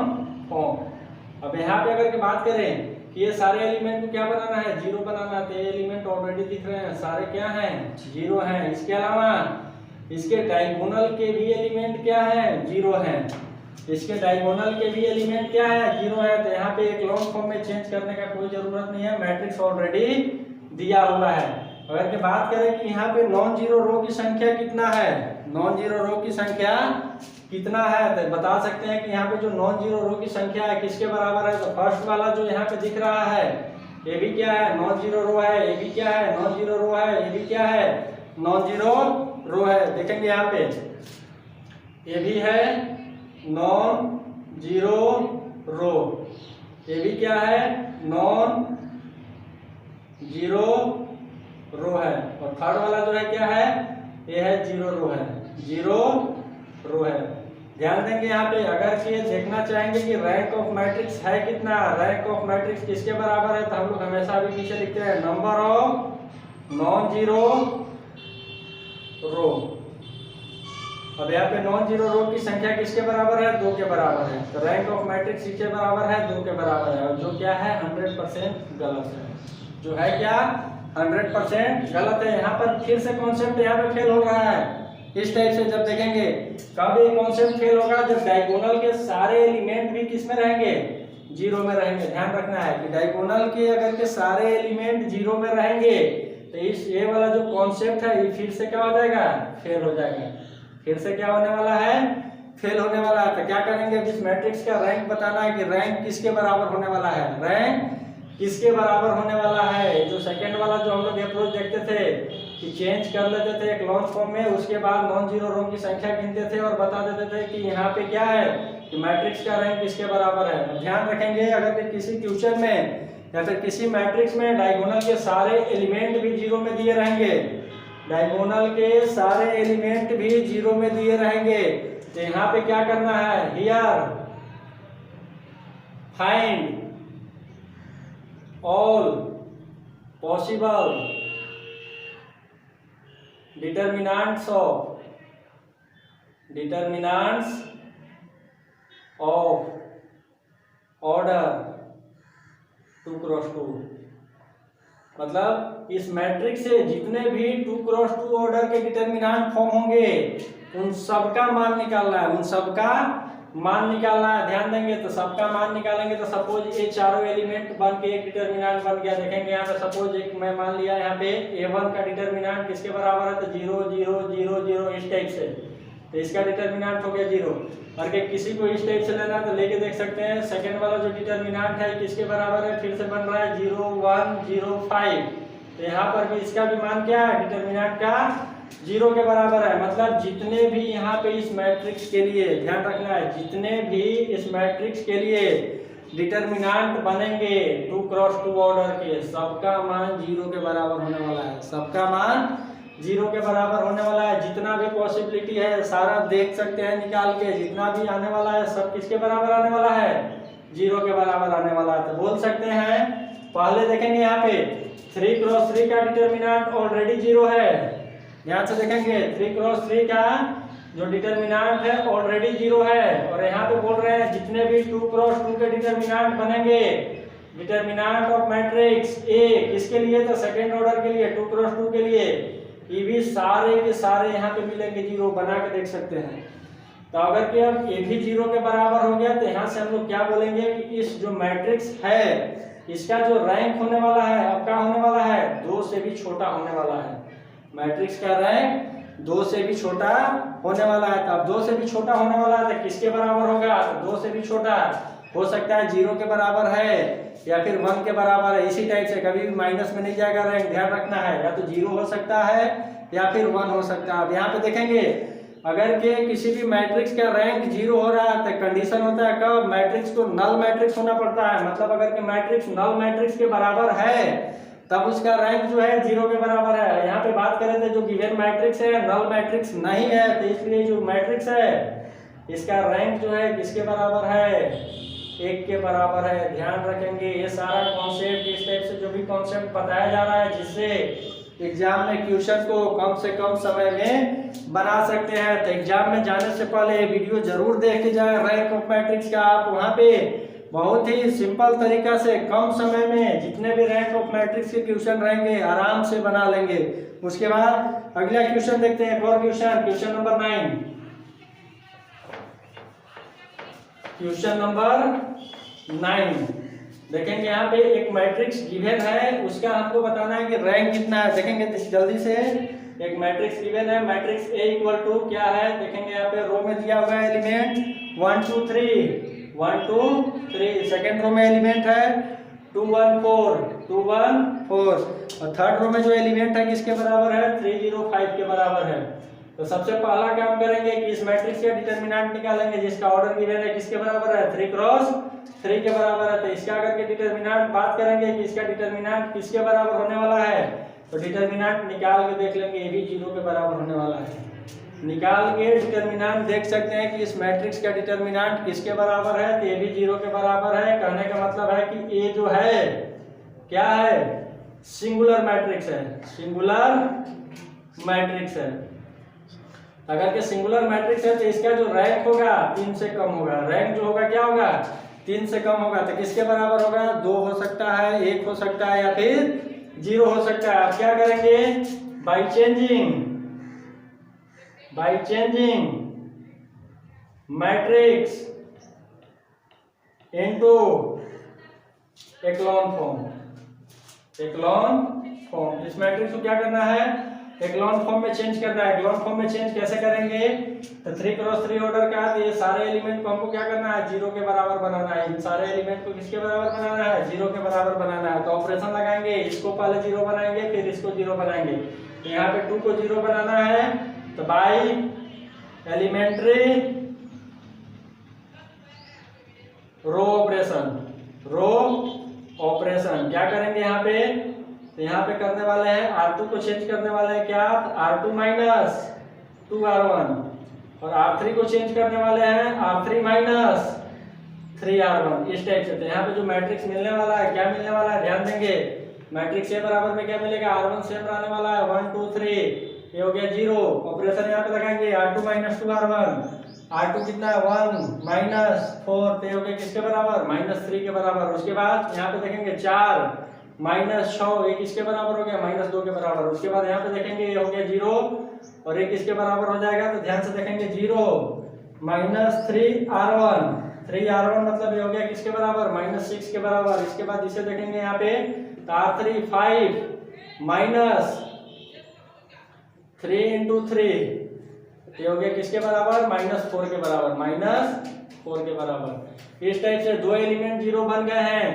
form. अब यहाँ पे अगर की बात करें कि ये सारे एलिमेंट को क्या बनाना है, जीरो बनाना है, तो ये एलिमेंट ऑलरेडी दिख रहे हैं, सारे क्या हैं, जीरो हैं। इसके अलावा इसके डायगोनल के भी एलिमेंट क्या है, जीरो हैं। इसके डायगोनल के भी एलिमेंट क्या है, जीरो है। तो यहाँ पे एक्लोन फॉर्म में चेंज करने का कोई जरूरत नहीं है, मैट्रिक्स ऑलरेडी दिया हुआ है। अगर की बात करें कि यहाँ पे नॉन जीरो रो की संख्या कितना है, नॉन जीरो रो की संख्या कितना है, तो बता सकते हैं कि यहाँ पे जो नॉन जीरो रो की संख्या है किसके बराबर है। तो फर्स्ट वाला जो यहाँ पे दिख रहा है ये भी क्या है, नॉन जीरो रो है, ये भी क्या है, नॉन जीरो रो है, ये भी क्या है, नॉन जीरो रो है। देखेंगे यहाँ पे ये भी है नॉन जीरो रो, ये भी क्या है, नॉन जीरो रो है। और थर्ड वाला जो है क्या है, ये है जीरो रो है, जीरो रो है। ध्यान देंगे यहाँ पे, अगर कि देखना चाहेंगे कि रैंक ऑफ मैट्रिक्स है कितना, रैंक ऑफ मैट्रिक्स किसके बराबर है, तो हम लोग हमेशा भी पीछे लिखते हैं नंबर ऑफ नॉन जीरो रो। अब यहाँ पे नॉन जीरो रो की संख्या किसके बराबर है, 2 के बराबर है, तो रैंक ऑफ मैट्रिक्स किसके बराबर है, 2 के बराबर है, और जो क्या है 100% गलत है, जो है क्या 100% गलत है। यहाँ पर फिर से कॉन्सेप्ट यहाँ पे फेल हो रहा है इस टाइप से। जब देखेंगे कब ये कॉन्सेप्ट फेल होगा, जब डायगोनल के सारे एलिमेंट भी किस में रहेंगे, 0 में रहेंगे। ध्यान रखना है कि डायगोनल के अगर के सारे एलिमेंट 0 में रहेंगे तो इस ये वाला जो कॉन्सेप्ट है ये फिर से क्या हो जाएगा, फेल हो जाएगा। फिर से क्या होने वाला है, फेल होने वाला है। तो क्या करेंगे, इस मैट्रिक्स का रैंक बताना है कि रैंक किसके बराबर होने वाला है, रैंक किसके बराबर होने वाला है। जो सेकंड वाला जो हम लोग अप्रोच देखते थे कि चेंज कर लेते थे एक लॉन्ग फॉर्म में, उसके बाद नॉन जीरो रो की संख्या गिनते थे और बता देते थे कि यहाँ पे क्या है कि मैट्रिक्स का रैंक किसके बराबर है। ध्यान रखेंगे, अगर किसी क्वेश्चन में या फिर किसी मैट्रिक्स में डायगोनल के सारे एलिमेंट भी 0 में दिए रहेंगे, डायगोनल के सारे एलिमेंट भी 0 में दिए रहेंगे, तो यहाँ पे क्या करना है, here find all possible determinants of order 2 cross 2। मतलब इस मैट्रिक्स से जितने भी 2 क्रॉस 2 ऑर्डर के डिटर्मिनेंट फॉर्म होंगे उन सबका मान निकालना है, उन सबका मान निकालना है। ध्यान देंगे तो सबका मान निकालेंगे तो सपोज ये चारों एलिमेंट बन के एक डिटर्मिनेंट बन गया। देखेंगे यहाँ पे सपोज एक मैं मान लिया यहाँ पे A1 का डिटर्मिनेंट किसके बराबर है, तो 0 0 0 0 इस टाइप से, तो इसका डिटर्मिनेंट हो गया 0। और के किसी को इस टाइप से लेना तो लेके देख सकते हैं सेकंड वाला जो डिटर्मिनेंट है किसके बराबर है, फिर से बन रहा है 0 1 0 5। तो यहाँ पर भी इसका भी मान क्या है, डिटर्मिनेंट का 0 के बराबर है। मतलब जितने भी यहाँ पे इस मैट्रिक्स के लिए, ध्यान रखना है, जितने भी इस मैट्रिक्स के लिए डिटर्मिनेंट बनेंगे 2 क्रॉस 2 ऑर्डर के, सबका मान 0 के बराबर होने वाला है, सबका मान 0 के बराबर होने वाला है। जितना भी पॉसिबिलिटी है सारा देख सकते हैं निकाल के, जितना भी आने वाला है सब किसके बराबर आने वाला है, 0 के बराबर आने वाला है। तो बोल सकते हैं, पहले देखेंगे यहाँ पे 3 क्रॉस 3 का डिटर्मिनेंट ऑलरेडी 0 है। ध्यान से देखेंगे 3 क्रॉस 3 का जो डिटर्मिनेंट है ऑलरेडी 0 है, और यहाँ पे बोल रहे हैं जितने भी 2 क्रॉस 2 के डिटर्मिनेंट बनेंगे, डिटर्मिनेंट ऑफ मैट्रिक्स A किसके लिए, तो सेकंड ऑर्डर के लिए 2 क्रॉस 2 के लिए, ये भी सारे के सारे यहाँ पे मिलेंगे 0, बना के देख सकते हैं। तो अगर कि अब ये भी 0 के बराबर हो गया तो यहाँ से हम लोग क्या बोलेंगे कि इस जो मैट्रिक्स है इसका जो रैंक होने वाला है अब क्या होने वाला है, 2 से भी छोटा होने वाला है। मैट्रिक्स का रैंक 2 से भी छोटा होने वाला है। तो अब 2 से भी छोटा होने वाला है तो किसके बराबर होगा, तो 2 से भी छोटा हो सकता है 0 के बराबर है या फिर 1 के बराबर है। इसी टाइप से कभी भी माइनस में नहीं जाएगा रैंक, ध्यान रखना है, या तो 0 हो सकता है या फिर 1 हो सकता है। अब यहाँ पे देखेंगे अगर के किसी भी मैट्रिक्स का रैंक 0 हो रहा है तो कंडीशन होता है कब, मैट्रिक्स को नल मैट्रिक्स होना पड़ता है। मतलब अगर के मैट्रिक्स नल मैट्रिक्स के बराबर है तब उसका रैंक जो है 0 के बराबर है। यहाँ पे बात करें तो जो गिवन मैट्रिक्स है नल मैट्रिक्स नहीं है, तो इसलिए जो मैट्रिक्स है इसका रैंक जो है किसके बराबर है, 1 के बराबर है। ध्यान रखेंगे ये सारा कॉन्सेप्ट, इस टाइप से जो भी कॉन्सेप्ट बताया जा रहा है जिससे एग्जाम में क्वेश्चन को कम से कम समय में बना सकते हैं। तो एग्जाम में जाने से पहले ये वीडियो जरूर देख के जाए रैंक ऑफ मैट्रिक्स का। आप वहाँ पे बहुत ही सिंपल तरीका से कम समय में जितने भी रैंक ऑफ मैट्रिक्स के क्वेश्चन रहेंगे आराम से बना लेंगे। उसके बाद अगला क्वेश्चन देखते हैं, और क्वेश्चन नंबर 9। क्वेश्चन नंबर 9 देखेंगे, यहाँ पे एक मैट्रिक्स गिवन है, उसका हमको बताना है कि रैंक कितना है। देखेंगे जल्दी से, एक मैट्रिक्स गिवन है, मैट्रिक्स A इक्वल टू क्या है, देखेंगे यहाँ पे रो में दिया हुआ है एलिमेंट 1 2 3 सेकेंड रो में एलिमेंट है 2 1 4 और थर्ड रो में जो एलिमेंट है किसके बराबर है, 3 0 5 के बराबर है। तो सबसे पहला काम करेंगे कि इस मैट्रिक्स का डिटर्मिनेंट निकालेंगे जिसका ऑर्डर गिवन है किसके बराबर है, 3 क्रॉस 3 के बराबर है। तो इसका अगर के डिटर्मिनेंट बात करेंगे कि इसका डिटर्मिनेंट किसके बराबर होने वाला है, तो डिटर्मिनेंट निकाल के देख लेंगे, ये भी 0 के बराबर होने वाला है। निकाल के डिटर्मिनेंट देख सकते हैं कि इस मैट्रिक्स का डिटर्मिनेंट किसके बराबर है, तो ये भी 0 के बराबर है। कहने का मतलब है कि ये जो है क्या है, सिंगुलर मैट्रिक्स है, सिंगुलर मैट्रिक्स है। अगर के सिंगुलर मैट्रिक्स है तो इसका जो रैंक होगा 3 से कम होगा। रैंक जो होगा क्या होगा, 3 से कम होगा। तो किसके बराबर होगा, 2 हो सकता है, 1 हो सकता है या फिर 0 हो सकता है। आप क्या करेंगे, by changing matrix into echelon form. इस मैट्रिक्स को क्या करना है, एक्लॉन फॉर्म में चेंज करना है। एक्लॉन फॉर्म में चेंज कैसे करेंगे, तो 3x3 ऑर्डर का, तो ये सारे एलिमेंट को हमको क्या करना है, 0 के बराबर बनाना है। इन सारे एलिमेंट को किसके बराबर बनाना है, 0 के बराबर बनाना है। तो ऑपरेशन लगाएंगे, इसको पहले 0 बनाएंगे, फिर इसको 0 बनाएंगे। तो यहाँ पे 2 को 0 बनाना है, तो बाई एलिमेंट्री रो ऑपरेशन क्या करेंगे यहाँ पे, तो यहाँ पे करने वाले हैं R2 को चेंज करने वाले हैं क्या, R2 माइनस 2R1, और R3 को चेंज करने वाले हैं R3 माइनस 3R1। इस टाइप से। तो यहाँ पे जो मैट्रिक्स मिलने वाला है, क्या मिलने वाला है, ध्यान देंगे। मैट्रिक्स ए बराबर में क्या मिलेगा, R1 सेम रहने वाला है, 1 2 3, ये हो गया 0। ऑपरेशन यहाँ पे लगाएंगे R2 माइनस 2R1, R2 कितना है 1 माइनस 4, तो हो गया किसके बराबर, -3 के बराबर। उसके बाद यहाँ पे देखेंगे 4 माइनस 6, ये किसके बराबर हो गया, -2 के बराबर। उसके बाद यहाँ पे देखेंगे ये हो गया 0, और ये किसके बराबर हो जाएगा, तो ध्यान से देखेंगे 0 माइनस 3R1 मतलब ये हो गया किसके बराबर, -6 के बराबर। इसके बाद इसे देखेंगे यहाँ पे, तो R3 5 माइनस 3 इंटू 3, ये हो गया किसके बराबर, -4 के बराबर। इस टाइप से 2 एलिमेंट 0 बन गए हैं।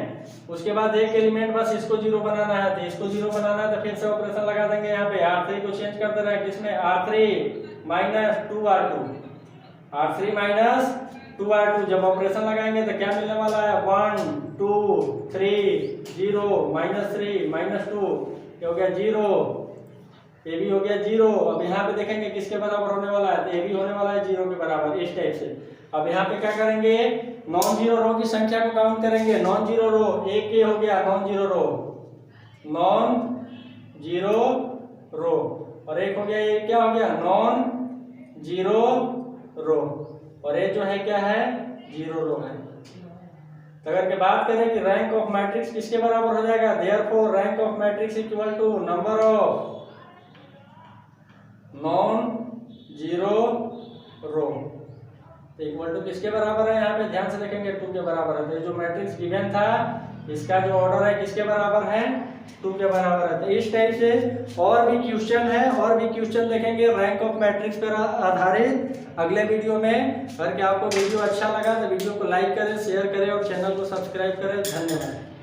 उसके बाद एक एलिमेंट बस इसको 0 बनाना है, तो इसको 0 बनाना है, तो फिर से ऑपरेशन लगा देंगे। यहाँ पे R3 को चेंज कर देना है, किसमें, R3 माइनस 2R2। जब ऑपरेशन लगाएंगे तो क्या मिलने वाला है, 1 2 3 0 -3 -2, ये हो गया 0, ये भी हो गया 0। अब यहाँ पे देखेंगे किसके बराबर होने वाला है, तो ये भी होने वाला है 0 के बराबर। इस टाइप से। अब यहाँ पे क्या करेंगे, नॉन जीरो रो की संख्या को काउंट करेंगे। नॉन जीरो रो, एक ये हो गया नॉन जीरो रो, और एक हो गया, ये क्या हो गया, नॉन जीरो रो, और ये जो है क्या है, 0 रो है। अगर के बात करें कि रैंक ऑफ मैट्रिक्स किसके बराबर हो जाएगा, therefore rank of matrix equal to number of non zero row, equal to किसके बराबर है, यहाँ पे ध्यान से देखेंगे 2 के बराबर है। तो जो मैट्रिक्स गिवन था इसका जो ऑर्डर है किसके बराबर है, 2 के बराबर है। तो इस टाइप से और भी क्वेश्चन देखेंगे रैंक ऑफ मैट्रिक्स पर आधारित अगले वीडियो में। अगर क्या आपको वीडियो अच्छा लगा तो वीडियो को लाइक करें, शेयर करें और चैनल को सब्सक्राइब करें। धन्यवाद।